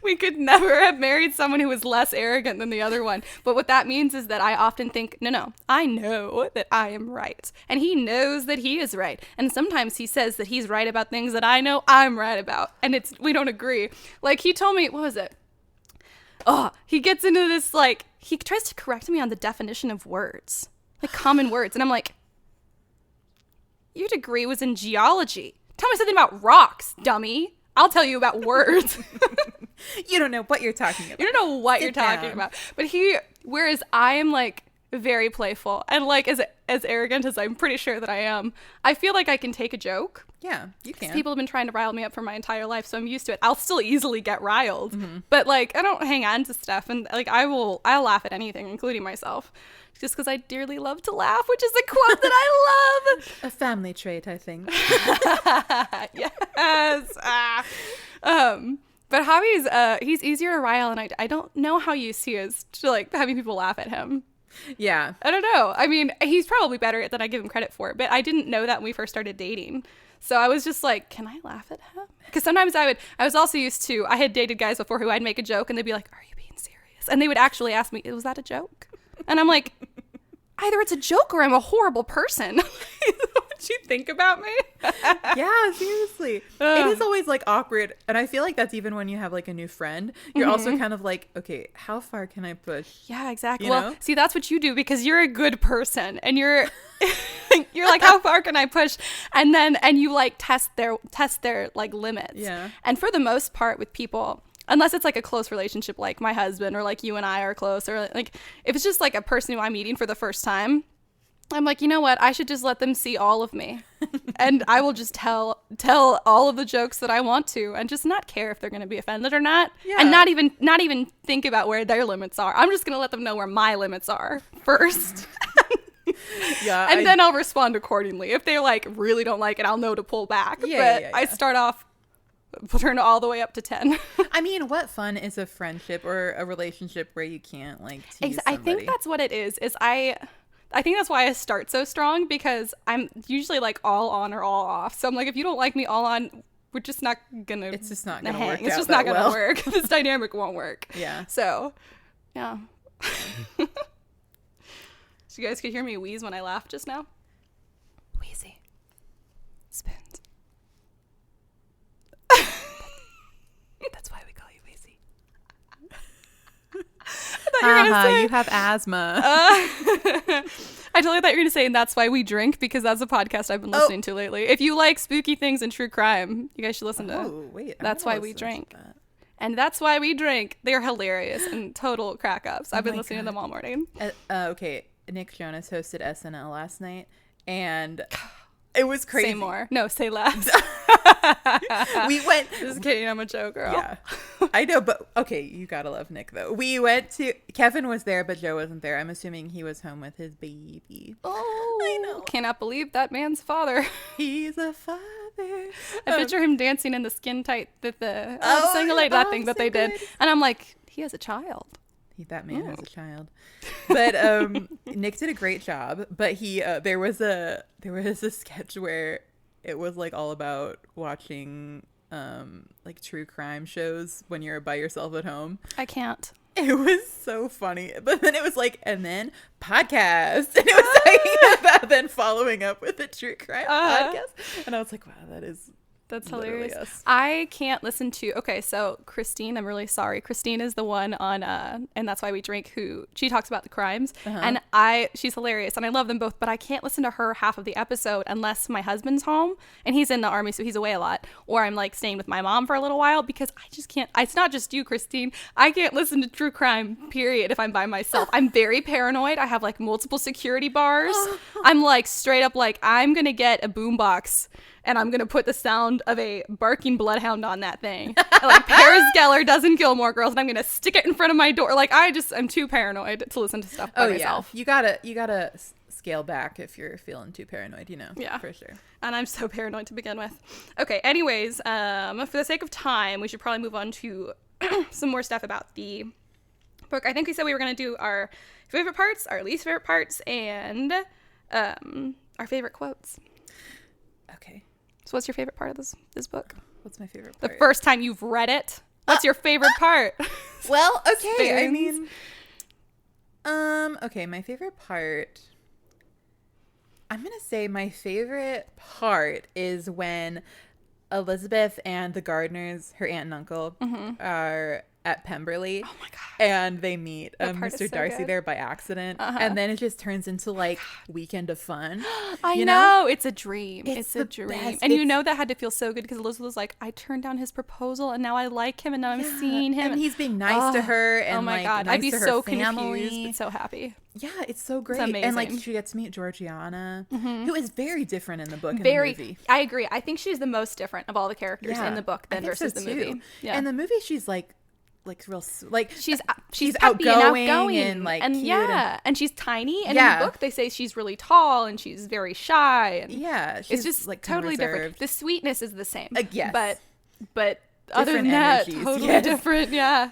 we could never have married someone who was less arrogant than the other one. But what that means is that I often think, no, I know that I am right. And he knows that he is right. And sometimes he says that he's right about things that I know I'm right about. And we don't agree. Like, he told me, what was it? Oh, he gets into this, like, he tries to correct me on the definition of words. Like, common words. And I'm like, your degree was in geology. Tell me something about rocks, dummy. I'll tell you about words. You don't know what you're talking about. You don't know what you're talking about. But whereas I am like very playful and like as arrogant as I'm pretty sure that I am, I feel like I can take a joke. Yeah, you can. People have been trying to rile me up for my entire life, so I'm used to it. I'll still easily get riled, but like I don't hang on to stuff, and like I'll laugh at anything, including myself. Just because I dearly love to laugh, which is a quote that I love. A family trait, I think. Yes. But Javi's, he's easier to rile, and I don't know how used he is to like having people laugh at him. Yeah. I don't know. I mean, he's probably better than I give him credit for, but I didn't know that when we first started dating. So I was just like, can I laugh at him? Because sometimes I was also used to, I had dated guys before who I'd make a joke and they'd be like, are you being serious? And they would actually ask me, was that a joke? And I'm like, either it's a joke or I'm a horrible person. What you think about me? Yeah, seriously. It is always like awkward. And I feel like that's even when you have like a new friend. You're also kind of like, okay, how far can I push? Yeah, exactly. You Well, know? see, that's what you do because you're a good person and you're like, how far can I push? And you like test their like limits. Yeah. And for the most part with people, unless it's like a close relationship like my husband or like you and I are close, or like if it's just like a person who I'm meeting for the first time, I'm like, you know what? I should just let them see all of me. And I will just tell all of the jokes that I want to and just not care if they're going to be offended or not. Yeah. And not even think about where their limits are. I'm just going to let them know where my limits are first. Yeah. And then I'll respond accordingly. If they like really don't like it, I'll know to pull back. Yeah, I start off, turn it all the way up to 10. I mean, what fun is a friendship or a relationship where you can't like tease I somebody? think that's what it is I think that's why I start so strong, because I'm usually like all on or all off. So I'm like, if you don't like me all on, we're just not gonna. It's just not gonna hang. work. It's out just that not gonna well. work. This dynamic won't work. Yeah. So, yeah. So you guys could hear me wheeze when I laughed just now. Wheezy. Spoons. That's why we call you Wheezy. You have asthma. I totally thought you were going to say, and that's why we drink, because that's a podcast I've been listening to lately. If you like spooky things and true crime, you guys should listen to That's Why We Drink. And That's Why We Drink. They're hilarious and total crack ups. I've been listening to them all morning. Okay, Nick Jonas hosted SNL last night, and it was crazy. Say more. No, say less. We went. Just kidding. I'm a joke girl. Yeah, I know, but okay, you gotta love Nick though. We went to. Kevin was there, but Joe wasn't there. I'm assuming he was home with his baby. Oh, I know. Cannot believe that man's father. He's a father. I picture him dancing in the skin tight that that thing that they did, and I'm like, he has a child. That man has a child. But Nick did a great job. But he there was a sketch where it was like all about watching like true crime shows when you're by yourself at home. I can't. It was so funny. But then it was like, and then podcast. And it was talking about then following up with a true crime podcast. And I was like, wow, that's hilarious. Us. I can't listen to. Okay, so Christine, I'm really sorry. Christine is the one on And That's Why We Drink, who she talks about the crimes, and she's hilarious, and I love them both. But I can't listen to her half of the episode unless my husband's home and he's in the army, so he's away a lot, or I'm like staying with my mom for a little while, because I just can't. It's not just you, Christine. I can't listen to true crime. Period. If I'm by myself, I'm very paranoid. I have like multiple security bars. I'm like straight up like I'm gonna get a boombox. And I'm going to put the sound of a barking bloodhound on that thing. Like Paris Geller does in Gilmore Girls. And I'm going to stick it in front of my door. Like I'm too paranoid to listen to stuff by myself. Yeah. You gotta scale back if you're feeling too paranoid, Yeah, for sure. And I'm so paranoid to begin with. Okay, anyways, for the sake of time, we should probably move on to some more stuff about the book. I think we said we were going to do our favorite parts, our least favorite parts, and our favorite quotes. Okay. So what's your favorite part of this book? What's my favorite part? The first time you've read it. What's your favorite part? Well, okay. I Spoons. mean, okay, my favorite part. I'm gonna say my favorite part is when Elizabeth and the Gardners, her aunt and uncle, are at Pemberley. Oh my god. And they meet That part is Mr. so Darcy good. there by accident. And then it just turns into like weekend of fun. I you know. It's a dream. It's It's a the dream. best. And you It's- know that had to feel so good because Elizabeth was like, I turned down his proposal and now I like him and now I'm seeing him. And he's being nice to her. And oh my like, god. nice I'd be to her so family. confused but so happy. Yeah, it's so great. amazing. And like she gets to meet Georgiana, who is very different in the book and Very. the movie. I agree. I think she's the most different of all the characters Yeah, in the book I than think so versus the movie. too. Yeah. In the movie, she's like real like she's she's peppy outgoing and outgoing and, like, and cute yeah, and she's tiny. And Yeah. in the book they say she's really tall and she's very shy. And yeah, she's it's just like totally different. reserved. The sweetness is the same. Yes. But other than Different that, energies, totally yes. different. Yeah.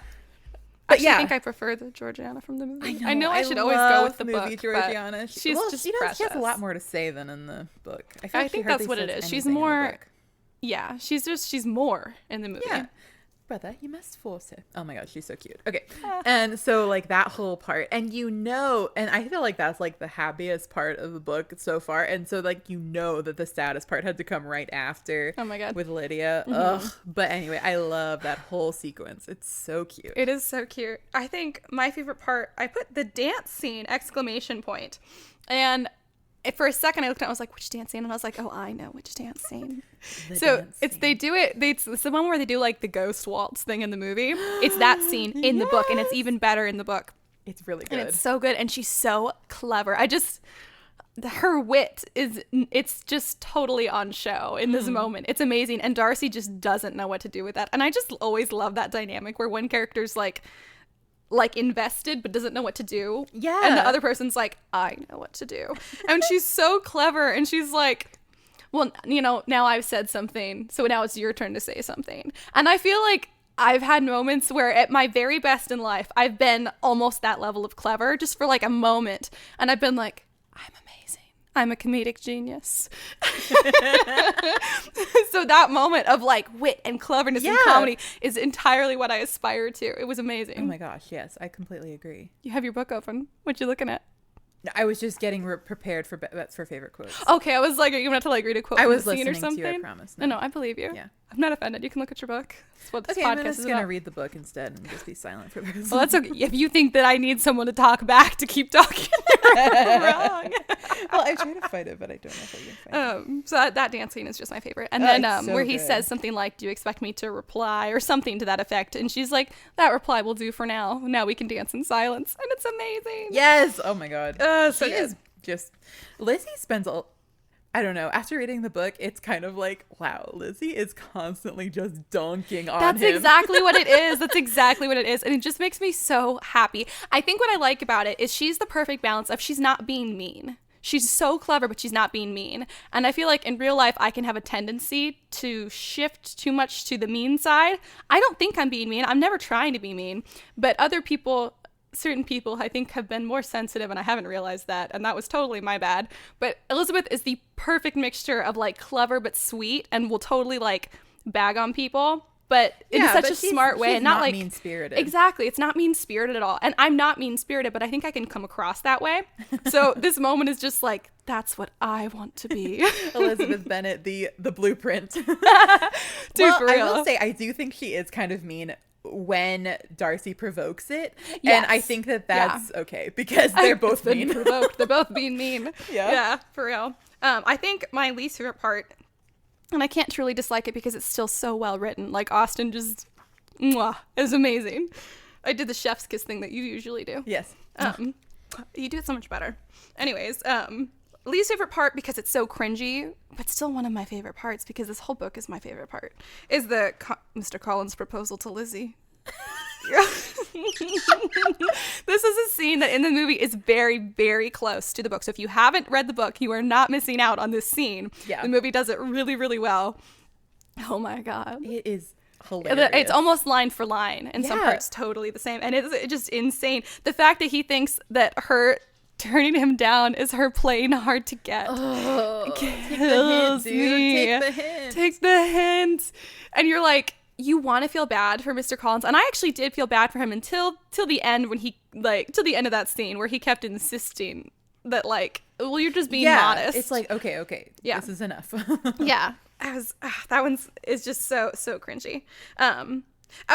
But Actually, yeah. I think I prefer the Georgiana from the movie. I know. I should always go love with the movie book. Georgiana. But she's just she precious. has a lot more to say than in the book. feel I like she think hardly that's what it says is. She's anything in the more. book. Yeah, she's more in the movie. Yeah. Brother, you must force her. Oh my gosh, she's so cute. Okay. And so like that whole part, and and I feel like that's like the happiest part of the book so far. And so like that the saddest part had to come right after. Oh my god. With Lydia. Ugh. But anyway, I love that whole sequence. It's so cute. It is so cute. I think my favorite part, I put the dance scene ! And for a second I looked at it, I was like, which dance scene? And I was like, oh, I know which dance scene. So it's the one where they do like the ghost waltz thing in the movie. It's that scene in the book, and it's even better in the book. It's really good. And it's so good, and she's so clever. Her wit it's just totally on show in this moment. It's amazing, and Darcy just doesn't know what to do with that. And I just always love that dynamic where one character's like invested but doesn't know what to do. Yeah. And the other person's like, I know what to do. And she's so clever, and she's like, well, now I've said something, so now it's your turn to say something. And I feel like I've had moments where at my very best in life, I've been almost that level of clever just for like a moment. And I've been like, I'm amazing. I'm a comedic genius. So that moment of like wit and cleverness in comedy is entirely what I aspire to. It was amazing. Oh my gosh, yes, I completely agree. You have your book open. What you looking at? I was just getting prepared for bets for favorite quotes. Okay, I was like, are you going to like read a quote I from was the scene or listening to something? you, I promise. No, I believe you. Yeah. I'm not offended. You can look at your book. That's what this Okay, I'm podcast just is going to about. read the book instead and just be silent for the rest. Well, that's okay. If you think that I need someone to talk back to keep talking, you're wrong. Well, I try to fight it, but I don't know if I can fight it. So that dance scene is just my favorite. And then it's so where he good. says something like, do you expect me to reply or something to that effect? And she's like, that reply will do for now. Now we can dance in silence. And it's amazing. Yes! Oh my god. So She good. is just... Lizzie spends I don't know. After reading the book, it's kind of like, wow, Lizzie is constantly just dunking on That's him. exactly what it is. That's exactly what it is. And it just makes me so happy. I think what I like about it is she's the perfect balance of she's not being mean. She's so clever, but she's not being mean. And I feel like in real life, I can have a tendency to shift too much to the mean side. I don't think I'm being mean. I'm never trying to be mean. But certain people I think have been more sensitive, and I haven't realized that, and that was totally my bad. But Elizabeth is the perfect mixture of like clever but sweet, and will totally like bag on people, but in such a smart way, she's and not like mean-spirited. Exactly, it's not mean-spirited at all, and I'm not mean-spirited, but I think I can come across that way. So this moment is just like, that's what I want to be. Elizabeth Bennet, the blueprint. Dude, well, for real. I will say, I do think she is kind of mean when Darcy provokes it. Yes. And I think that's okay, because they're both been mean. provoked. They're both being mean. Yeah. For real. I think my least favorite part, and I can't truly dislike it because it's still so well written. Like Austen just, is amazing. I did the chef's kiss thing that you usually do. Yes. You do it so much better. Anyways, least favorite part, because it's so cringy, but still one of my favorite parts, because this whole book is my favorite part, is Mr. Collins' proposal to Lizzie. This is a scene that in the movie is very, very close to the book. So if you haven't read the book, you are not missing out on this scene. Yeah. The movie does it really, really well. Oh my God. It is hilarious. It's almost line for line, and some parts totally the same. And it's just insane. The fact that he thinks that her turning him down is her playing hard to get. Oh, Kills take the hint, dude. me. Take the hint. Take the hint. And you're like, you want to feel bad for Mr. Collins, and I actually did feel bad for him until the end, when he till the end of that scene where he kept insisting that, like, well, you're just being modest. It's like, okay, this is enough. Yeah, that one's is just so cringy.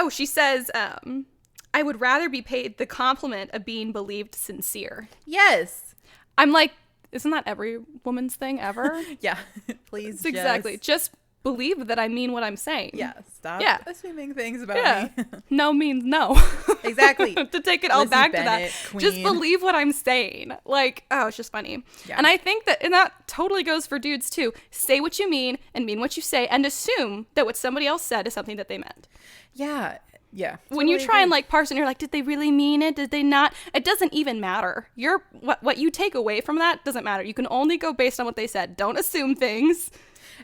She says, I would rather be paid the compliment of being believed sincere. Yes. I'm like, isn't that every woman's thing ever? Yeah. Please. Exactly. Just believe that I mean what I'm saying. Yeah. Stop assuming things about me. No means no. Exactly. To take it all back Bennett, to that. queen. Just believe what I'm saying. Like, it's just funny. Yeah. And I think that totally goes for dudes too. Say what you mean and mean what you say, and assume that what somebody else said is something that they meant. Yeah. Yeah. When you try and like parse and you're like, did they really mean it? Did they not? It doesn't even matter. What you take away from that doesn't matter. You can only go based on what they said. Don't assume things.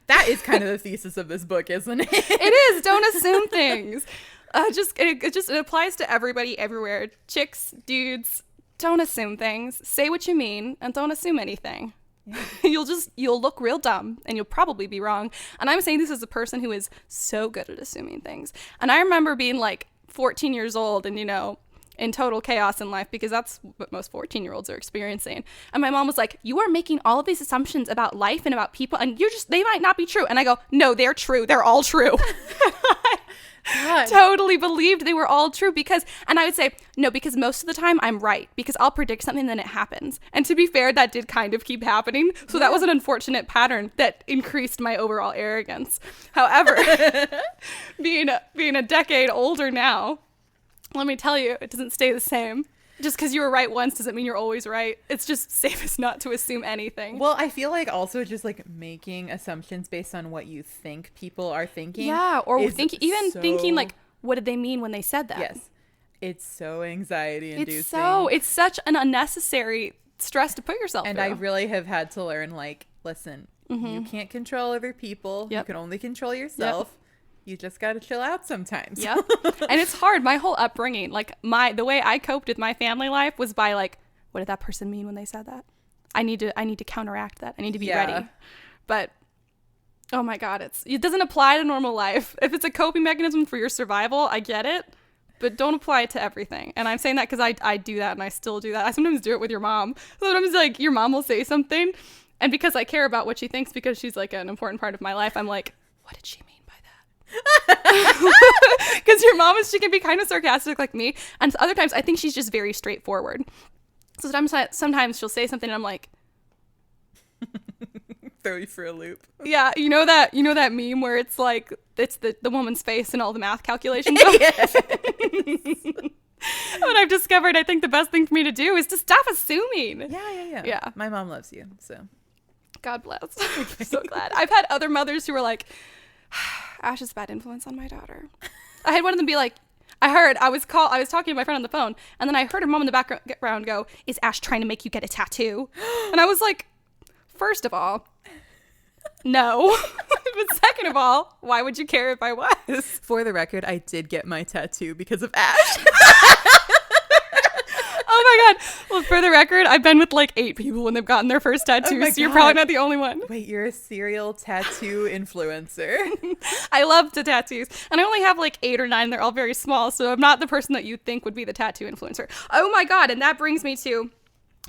That is kind of the thesis of this book, isn't it? It is. Don't assume things. It applies to everybody everywhere. Chicks, dudes, don't assume things. Say what you mean and don't assume anything. Yeah. You'll look real dumb and you'll probably be wrong. And I'm saying this as a person who is so good at assuming things. And I remember being like 14 years old and, in total chaos in life, because that's what most 14-year-olds are experiencing. And my mom was like, you are making all of these assumptions about life and about people, and they might not be true. And I go, no, they're true. They're all true. God. Totally believed they were all true and I would say, no, because most of the time I'm right, because I'll predict something and then it happens. And to be fair, that did kind of keep happening. So that was an unfortunate pattern that increased my overall arrogance. However, being a decade older now, let me tell you, it doesn't stay the same. Just because you were right once doesn't mean you're always right. It's just safest not to assume anything. Well, I feel like also just like making assumptions based on what you think people are thinking. Yeah, or thinking like, what did they mean when they said that? Yes. It's so anxiety inducing. It's such an unnecessary stress to put yourself through. And I really have had to learn, like, listen, you can't control other people. Yep. You can only control yourself. Yep. You just got to chill out sometimes. Yeah. And it's hard. My whole upbringing, like the way I coped with my family life was by like, what did that person mean when they said that? I need to counteract that. I need to be ready. But oh my God, it doesn't apply to normal life. If it's a coping mechanism for your survival, I get it, but don't apply it to everything. And I'm saying that because I do that and I still do that. I sometimes do it with your mom. Sometimes like your mom will say something, and because I care about what she thinks, because she's like an important part of my life, I'm like, what did she mean? Because your mom she can be kind of sarcastic like me, and other times I think she's just very straightforward. So sometimes she'll say something and I'm like, throw you for a loop. Yeah, you know that meme where it's like it's the woman's face and all the math calculations. What I've discovered, I think the best thing for me to do is to stop assuming. Yeah. My mom loves you, so God bless. I'm so glad. I've had other mothers who were like, Ash is a bad influence on my daughter. I had one of them be like, I was talking to my friend on the phone, and then I heard her mom in the background go, is Ash trying to make you get a tattoo? And I was like, first of all, no. But second of all, why would you care if I was? For the record, I did get my tattoo because of Ash. Oh my God. Well, for the record, I've been with like 8 people when they've gotten their first tattoo, so you're probably not the only one. Wait, you're a serial tattoo influencer. I love the tattoos. And I only have like 8 or 9. They're all very small, so I'm not the person that you think would be the tattoo influencer. Oh my God. And that brings me to,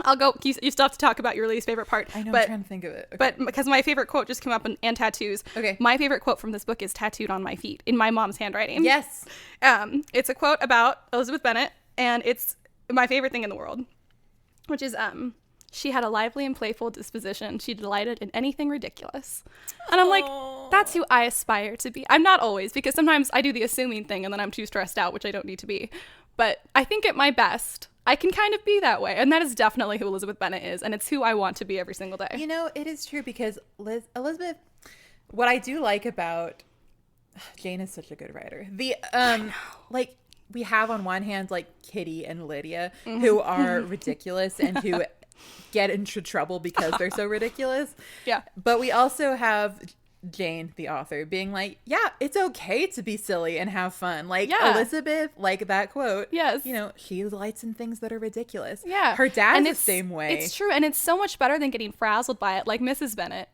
I'll go, you still have to talk about your least favorite part. I know, I'm trying to think of it. Okay. But because my favorite quote just came up and tattoos. Okay. My favorite quote from this book is tattooed on my feet in my mom's handwriting. Yes. It's a quote about Elizabeth Bennet, and it's my favorite thing in the world, which is, she had a lively and playful disposition. She delighted in anything ridiculous. And I'm like, that's who I aspire to be. I'm not always, because sometimes I do the assuming thing and then I'm too stressed out, which I don't need to be. But I think at my best, I can kind of be that way. And that is definitely who Elizabeth Bennet is. And it's who I want to be every single day. You know, it is true, because Elizabeth, what I do like about Jane is such a good writer. Like, we have on one hand like Kitty and Lydia, who are ridiculous and who get into trouble because they're so ridiculous. Yeah. But we also have Jane, the author, being like, yeah, it's okay to be silly and have fun. Like, Elizabeth, like that quote. Yes. You know, she delights in things that are ridiculous. Yeah. Her dad's the same way. It's true. And it's so much better than getting frazzled by it. Like Mrs. Bennet.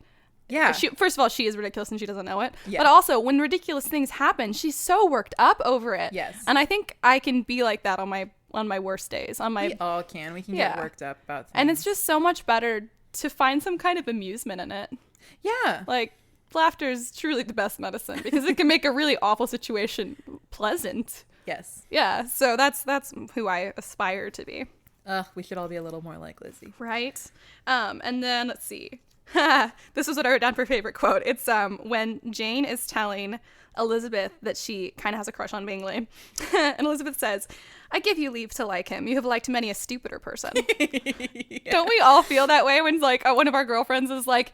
Yeah. First of all, she is ridiculous and she doesn't know it. Yeah. But also, when ridiculous things happen, she's so worked up over it. Yes. And I think I can be like that on my worst days. We all can. We can get worked up about things. And it's just so much better to find some kind of amusement in it. Yeah. Like, laughter is truly the best medicine because it can make a really awful situation pleasant. Yes. Yeah. So that's who I aspire to be. We should all be a little more like Lizzie. Right. And then let's see. This is what I wrote down for favorite quote. It's when Jane is telling Elizabeth that she kind of has a crush on Bingley. And Elizabeth says, I give you leave to like him. You have liked many a stupider person. Yeah. Don't we all feel that way when like one of our girlfriends is like,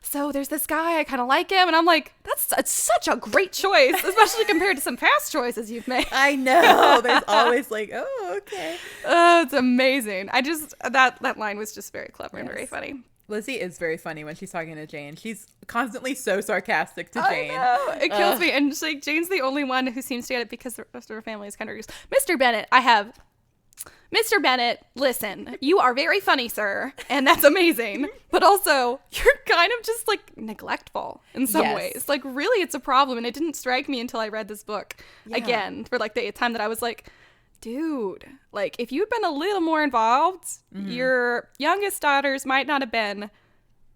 so there's this guy, I kind of like him. And I'm like, it's such a great choice, especially compared to some past choices you've made. I know. There's always like, oh, okay. Oh, it's amazing. That line was just very clever and very funny. Lizzie is very funny when she's talking to Jane. She's constantly so sarcastic to Jane. I know. It kills me. And like, Jane's the only one who seems to get it because the rest of her family is kind of just, Mr. Bennet, listen, you are very funny, sir, and that's amazing. But also, you're kind of just like neglectful in some ways. Like, really, it's a problem. And it didn't strike me until I read this book again for like the 8th time that I was like, dude, like if you'd been a little more involved, your youngest daughters might not have been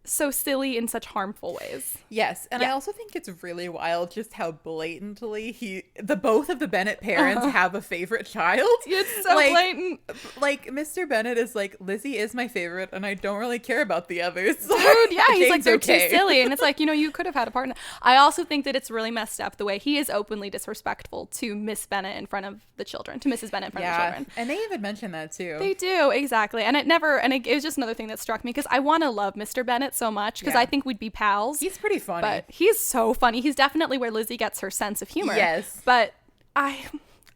so silly in such harmful ways. Yes, and I also think it's really wild just how blatantly both of the Bennet parents have a favorite child. It's so blatant. Like Mr. Bennet is like, Lizzie is my favorite and I don't really care about the others. Dude, yeah, he's like, they're okay. too silly. And it's like, you could have had a partner. I also think that it's really messed up the way he is openly disrespectful to Miss Bennet in front of the children, to Mrs. Bennet in front of the children. And they even mention that too. They do, exactly. And it was just another thing that struck me because I want to love Mr. Bennet so much because I think we'd be pals. He's pretty funny. But he's so funny. He's definitely where Lizzie gets her sense of humor. Yes. But I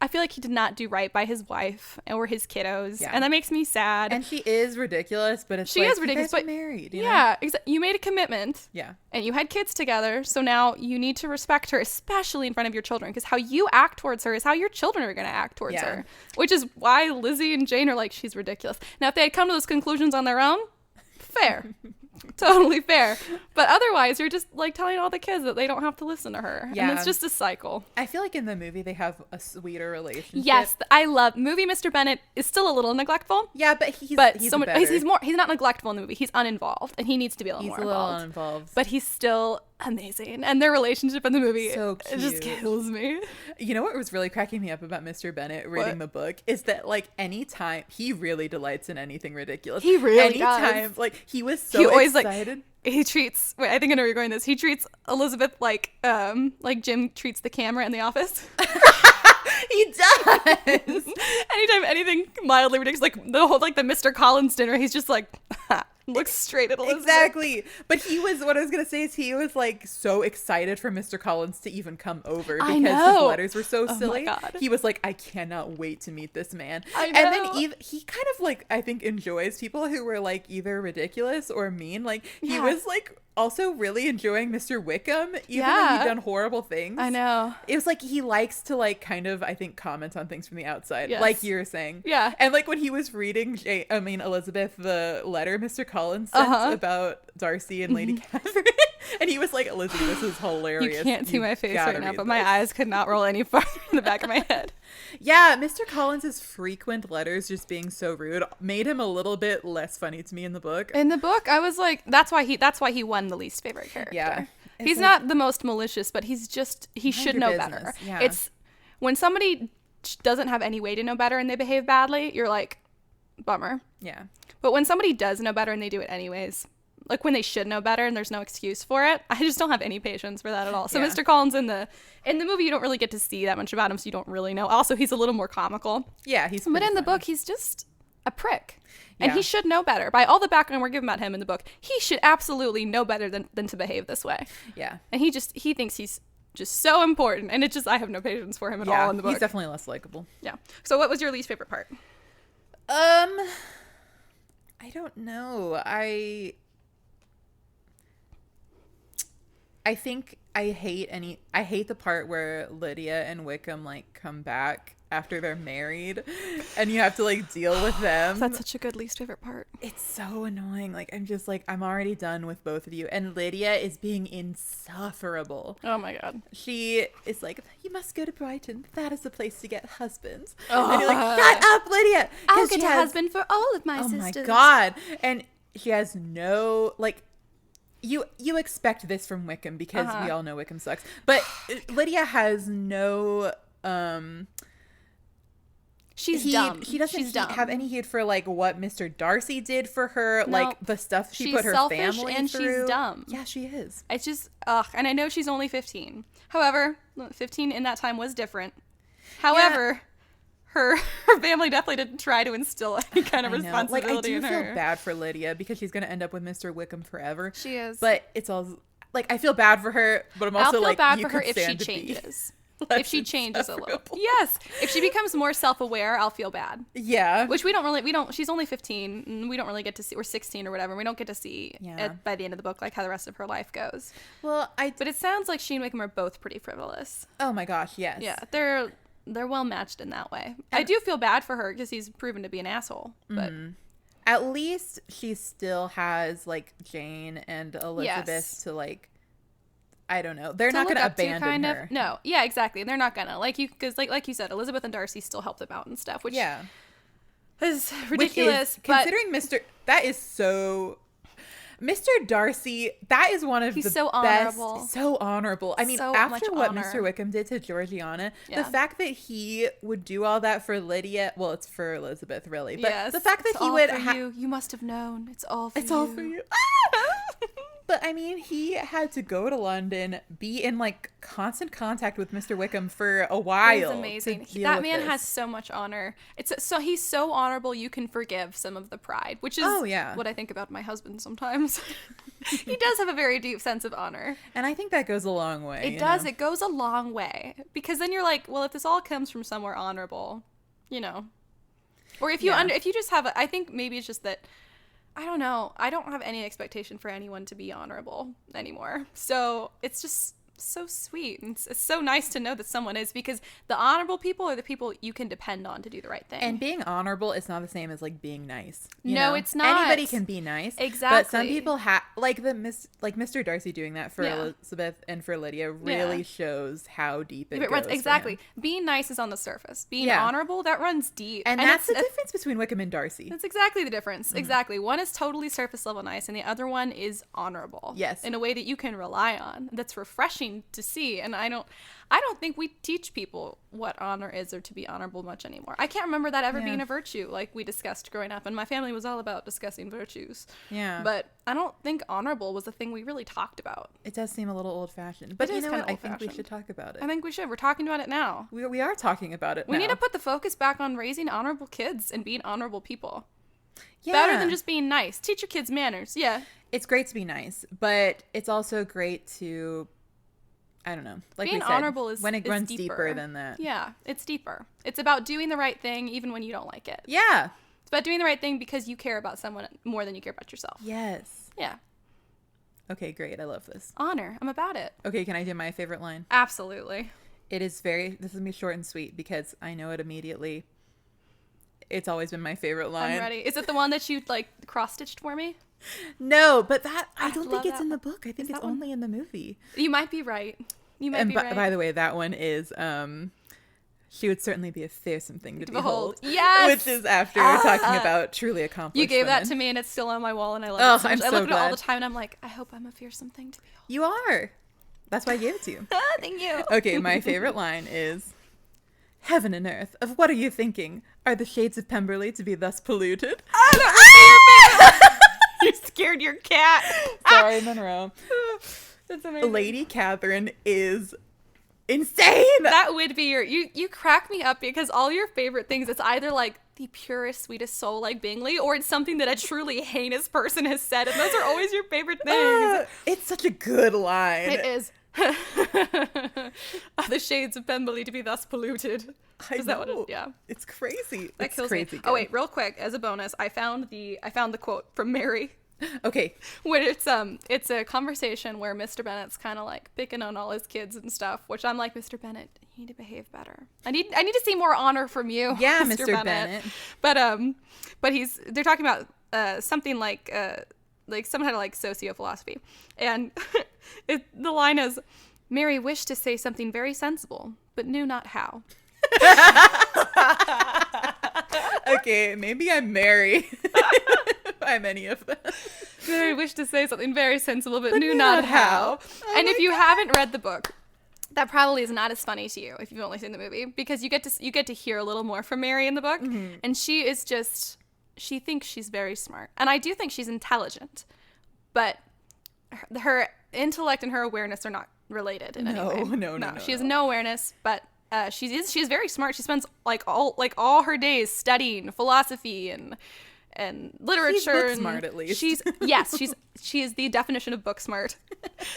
feel like he did not do right by his wife or his kiddos. Yeah. And that makes me sad. And she is ridiculous, but she is ridiculous, but married. Yeah, you made a commitment. Yeah. And you had kids together. So now you need to respect her, especially in front of your children, because how you act towards her is how your children are going to act towards her. Which is why Lizzie and Jane are like, she's ridiculous. Now, if they had come to those conclusions on their own, fair. Totally fair. But otherwise, you're just like telling all the kids that they don't have to listen to her. Yeah. And it's just a cycle. I feel like in the movie they have a sweeter relationship. Yes, I love movie Mr. Bennet is still a little neglectful. Yeah, but he's so much, he's not neglectful in the movie. He's uninvolved and he needs to be a little more involved. But he's still amazing. And their relationship in the movie it just kills me. You know what was really cracking me up about Mr. Bennet reading the book is that like anytime he really delights in anything ridiculous. He really does. Like he was so excited. He treats I think I know where you're going with this. He treats Elizabeth like Jim treats the camera in The Office. He does. Anytime anything mildly ridiculous, like the whole like the Mr. Collins dinner, he's just like looks straight at Elizabeth. Exactly. But what I was gonna say is he was like so excited for Mr. Collins to even come over because his letters were so silly. My God. He was like, I cannot wait to meet this man. I know. And then he kind of like I think enjoys people who were like either ridiculous or mean. Like he was like also really enjoying Mr. Wickham, even though he'd done horrible things. I know. It was like he likes to like kind of I think comment on things from the outside, like you were saying. Yeah. And like when he was reading Elizabeth the letter Mr. Collins sent about Darcy and Lady Catherine, and he was like, Lizzie, this is hilarious. You can't see my face right now, but my eyes could not roll any farther in the back of my head. Yeah, Mr. Collins's frequent letters just being so rude made him a little bit less funny to me in the book. In the book, I was like, that's why he won the least favorite character. Yeah. He's not the most malicious, but he should know better. Yeah. It's when somebody doesn't have any way to know better and they behave badly, you're like, bummer. Yeah. But when somebody does know better and they do it anyways, like when they should know better and there's no excuse for it, I just don't have any patience for that at all. So Mr. Collins in the movie, you don't really get to see that much about him, so you don't really know. Also, he's a little more comical. Yeah, but in the book, he's just a prick. And he should know better. By all the background we're given about him in the book, he should absolutely know better than to behave this way. Yeah. And he thinks he's just so important. And I have no patience for him at all in the book. He's definitely less likable. Yeah. So what was your least favorite part? I don't know. I think I hate the part where Lydia and Wickham like come back after they're married and you have to like deal with them. That's such a good least favorite part. It's so annoying. Like, I'm just like, I'm already done with both of you. And Lydia is being insufferable. Oh my God. She is like, you must go to Brighton. That is the place to get husbands. Oh. And you're like, shut up, Lydia. I'll get a husband for all of my sisters. Oh my God. And she has no, like, you expect this from Wickham because we all know Wickham sucks. But Lydia has no, she's dumb. She doesn't She's dumb. have any heat for like what Mr. Darcy did for her, like the stuff she put her family and through. She's dumb. Yeah, she is. It's just and I know she's only 15. However, 15 in that time was different. However, her family definitely didn't try to instill any kind of responsibility in her. Like, I do feel bad for Lydia because she's going to end up with Mr. Wickham forever. She is. But it's all like, I feel bad for her, but I'm also like, I'll feel bad for her if she changes. If she changes a little. Yes. If she becomes more self-aware, I'll feel bad. Yeah. Which she's only 15 and we don't really get to see, or 16 or whatever. We don't get to see by the end of the book, like how the rest of her life goes. But it sounds like she and Wickham are both pretty frivolous. Oh my gosh. Yes. Yeah. They're well matched in that way. And I do feel bad for her because he's proven to be an asshole, but at least she still has like Jane and Elizabeth to like, I don't know. They're not going to abandon her. No. Yeah, exactly. They're not going to. Because like you said, Elizabeth and Darcy still help them out and stuff, which is ridiculous. Considering that is so... Mr. Darcy, that is one of the so best. Honorable. So honorable. I mean, so after what Mr. Wickham did to Georgiana, the fact that he would do all that for Lydia, well, it's for Elizabeth, really. But the fact that he would... You must have known. It's all for you. It's all for you. But, I mean, he had to go to London, be in, like, constant contact with Mr. Wickham for a while. It's amazing. That man has so much honor. He's so honorable you can forgive some of the pride, which is what I think about my husband sometimes. He does have a very deep sense of honor. And I think that goes a long way. It does. It goes a long way. Because then you're like, well, if this all comes from somewhere honorable, you know. Or if you if you just have I think maybe it's just that, I don't know. I don't have any expectation for anyone to be honorable anymore. So it's just so sweet. And it's so nice to know that someone is, because the honorable people are the people you can depend on to do the right thing. And being honorable is not the same as like being nice. No, it's not. Anybody can be nice. Exactly. But some people have like Mr. Darcy doing that for Elizabeth and for Lydia really shows how deep it goes. Exactly. Being nice is on the surface. Being honorable, that runs deep. And that's the difference between Wickham and Darcy. That's exactly the difference. Mm-hmm. Exactly. One is totally surface level nice and the other one is honorable. Yes. In a way that you can rely on. That's refreshing to see. And I don't think we teach people what honor is or to be honorable much anymore. I can't remember that ever being a virtue like we discussed growing up, and my family was all about discussing virtues. Yeah. But I don't think honorable was a thing we really talked about. It does seem a little old-fashioned. But you know what? I think we should talk about it. I think we should. We're talking about it now. We are talking about it now. We need to put the focus back on raising honorable kids and being honorable people. Yeah. Better than just being nice. Teach your kids manners. Yeah. It's great to be nice, but it's also great to... I don't know. Like being we said, honorable is when it runs deeper than that. Yeah, it's deeper. It's about doing the right thing even when you don't like it. Yeah. It's about doing the right thing because you care about someone more than you care about yourself. Yes. Yeah. Okay, great. I love this. Honor. I'm about it. Okay, can I do my favorite line? Absolutely. This is going to be short and sweet because I know it immediately. It's always been my favorite line. I'm ready. Is it the one that you like cross-stitched for me? No, but I don't think it's in the book. I think it's only in the movie. You might be right. By the way, that one is she would certainly be a fearsome thing to behold. Yes. Which is after talking about truly accomplished You gave women. that to me and it's still on my wall and I love it so much. I'm so I look at it all glad. the time and I'm like, I hope I'm a fearsome thing to behold. You are. That's why I gave it to you. Thank you. Okay, my favorite line is, "Heaven and earth, of what are you thinking? Are the shades of Pemberley to be thus polluted?" You scared your cat. Sorry, Monroe. That's amazing. Lady Catherine is insane. That would be you crack me up because all your favorite things, it's either like the purest, sweetest soul like Bingley, or it's something that a truly heinous person has said, and those are always your favorite things. It's such a good line. It is. Are the shades of Pemberley to be thus polluted? Is that what it is? Yeah. It's crazy. That kills me. Oh wait, real quick, as a bonus, I found the quote from Mary Okay. When it's a conversation where Mr. Bennet's kind of like picking on all his kids and stuff, which I'm like, Mr. Bennett, you need to behave better. I need to see more honor from you. Yeah, Mr. Bennett. But they're talking about something like some kind of like sociophilosophy, and the line is, Mary wished to say something very sensible, but knew not how. Okay, maybe I'm Mary. I'm any of them. Mary wished to say something very sensible, but knew not how. Oh, and if you haven't read the book, that probably is not as funny to you if you've only seen the movie, because you get to hear a little more from Mary in the book, and she thinks she's very smart, and I do think she's intelligent, but her intellect and her awareness are not related in any way. No. She has no awareness, but she's very smart. She spends all her days studying philosophy and literature. She's book smart, at least. She is the definition of book smart.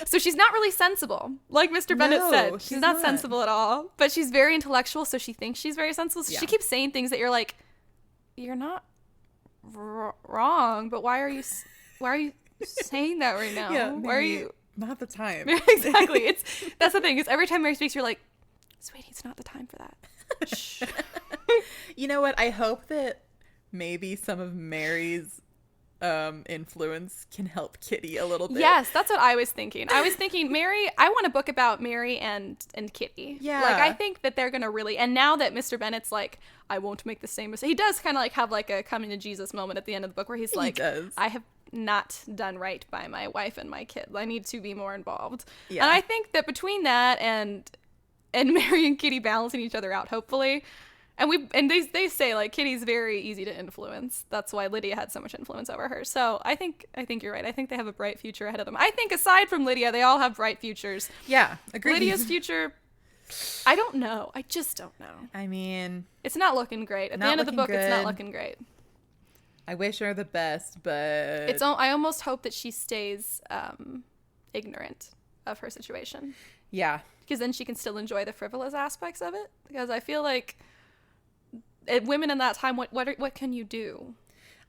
So she's not really sensible, like Mr. Bennett said. She's not sensible at all, but she's very intellectual, so she thinks she's very sensible. So she keeps saying things that you're like, you're not wrong, but why are you saying that right now? Yeah, why are you? Not the time. Exactly. That's the thing, is every time Mary speaks, you're like, sweetie, it's not the time for that. Shh. You know what? I hope that maybe some of Mary's influence can help Kitty a little bit. Yes, that's what I was thinking. I was thinking, Mary, I want a book about Mary and Kitty. Yeah. Like, I think that they're going to really, and now that Mr. Bennett's like, I won't make the same mistake. He does kind of like have like a coming to Jesus moment at the end of the book where he's like, I have not done right by my wife and my kids. I need to be more involved. Yeah. And I think that between that and Mary and Kitty balancing each other out, hopefully. And they say like Kitty's very easy to influence. That's why Lydia had so much influence over her. So I think you're right. I think they have a bright future ahead of them. I think aside from Lydia, they all have bright futures. Yeah, agreed. Lydia's future, I don't know. I just don't know. I mean, it's not looking great. At the end of the book, it's not looking great. I wish her the best, but I almost hope that she stays ignorant of her situation. Yeah. Because then she can still enjoy the frivolous aspects of it. Because I feel like women in that time, what can you do?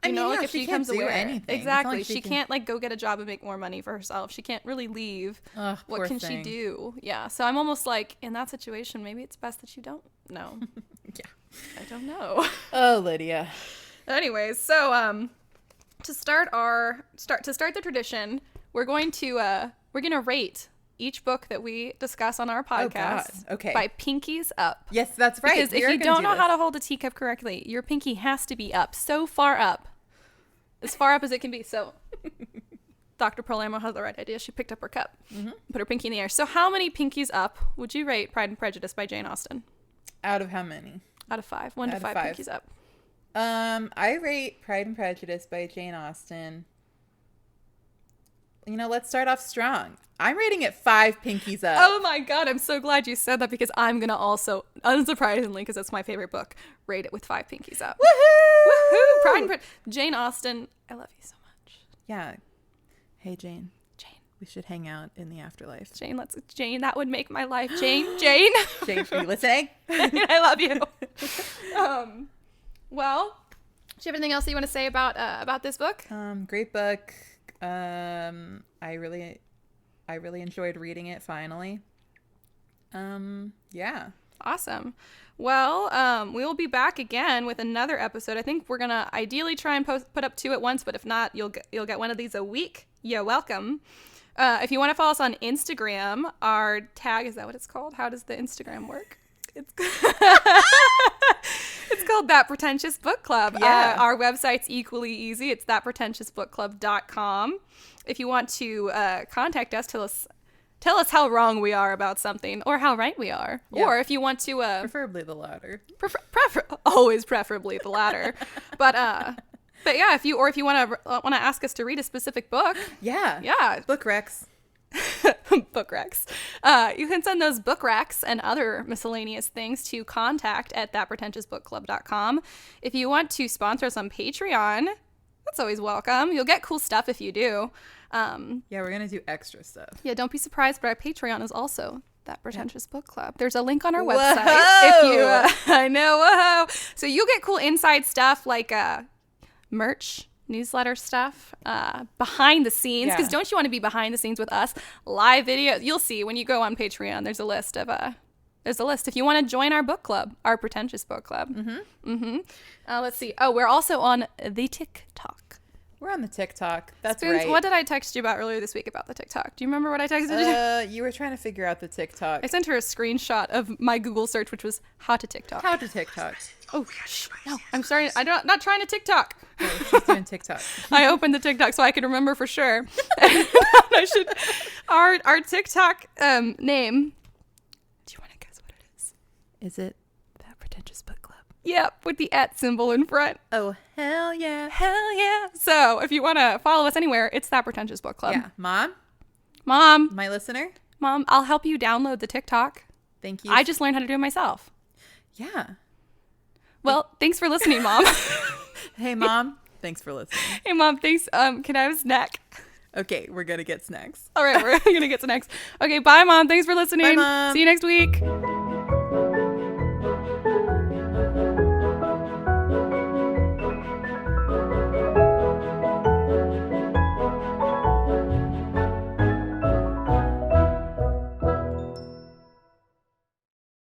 I mean, like if she becomes can't do aware, anything. exactly. She can't like go get a job and make more money for herself. She can't really leave. Ugh, what can she do? Yeah. So I'm almost like, in that situation, maybe it's best that you don't know. Yeah. I don't know. Oh, Lydia. Anyways, so to start the tradition, we're going to rate each book that we discuss on our podcast by pinkies up. Yes, that's right. Because if you don't know how to hold a teacup correctly, your pinky has to be up, so far up, as far up as it can be. So Dr. Palermo has the right idea. She picked up her cup, put her pinky in the air. So how many pinkies up would you rate Pride and Prejudice by Jane Austen? Out of how many? Out of 5. 1 to 5 pinkies up. I rate Pride and Prejudice by Jane Austen. Let's start off strong. I'm rating it 5 pinkies up. Oh my God, I'm so glad you said that, because I'm going to also, unsurprisingly, because it's my favorite book, rate it with 5 pinkies up. Woohoo! Woohoo! Pride and Prejudice. Jane Austen, I love you so much. Yeah. Hey, Jane. We should hang out in the afterlife. Jane, that would make my life. Jane, Jane, are you listening? I love you. Well, do you have anything else that you want to say about this book? Great book. I really enjoyed reading it finally. Yeah. Awesome. Well, we will be back again with another episode. I think we're gonna ideally try and put up 2 at once, but if not, you'll get one of these a week. You're welcome. If you want to follow us on Instagram, our tag, is that what it's called? How does the Instagram work? It's called That Pretentious Book Club. Yeah. Our website's equally easy. It's thatpretentiousbookclub.com. If you want to contact us, tell us how wrong we are about something, or how right we are. Yeah. Or if you want to... preferably the latter. Always preferably the latter. But yeah, if you want to ask us to read a specific book. Yeah. Book recs. Book recs. You can send those book recs and other miscellaneous things to contact@thatpretentiousbookclub.com. If you want to sponsor us on Patreon, that's always welcome. You'll get cool stuff if you do. Yeah, we're going to do extra stuff. Yeah, don't be surprised, but our Patreon is also That Pretentious Book Club. There's a link on our whoa! Website. If you, I know, whoa. So you'll get cool inside stuff like merch. newsletter stuff, behind the scenes, because don't you want to be behind the scenes with us? Live video. You'll see when you go on Patreon, there's a list if you want to join our book club, our Pretentious book club. Let's see. Oh, we're also on the TikTok. We're on the TikTok. That's Spoons, right. what did I text you about earlier this week about the TikTok? Do you remember what I texted you? You were trying to figure out the TikTok. I sent her a screenshot of my Google search, which was how to TikTok. How to TikTok. Oh, no, I'm sorry. Not trying to TikTok. No, she's doing TikTok. I opened the TikTok so I could remember for sure. Our TikTok name. Do you want to guess what it is? Is it that Pretentious Book Club? Yep, with the @ symbol in front. Oh, hell yeah. Hell yeah. So if you want to follow us anywhere, it's that Pretentious Book Club. Yeah. Mom, my listener. Mom, I'll help you download the TikTok. Thank you. I just learned how to do it myself. Yeah. Well, thanks for listening, Mom. Hey, Mom. Thanks for listening. Hey, Mom, thanks. Can I have a snack? Okay, we're going to get snacks. All right, we're going to get snacks. Okay, bye, Mom. Thanks for listening. Bye, Mom. See you next week.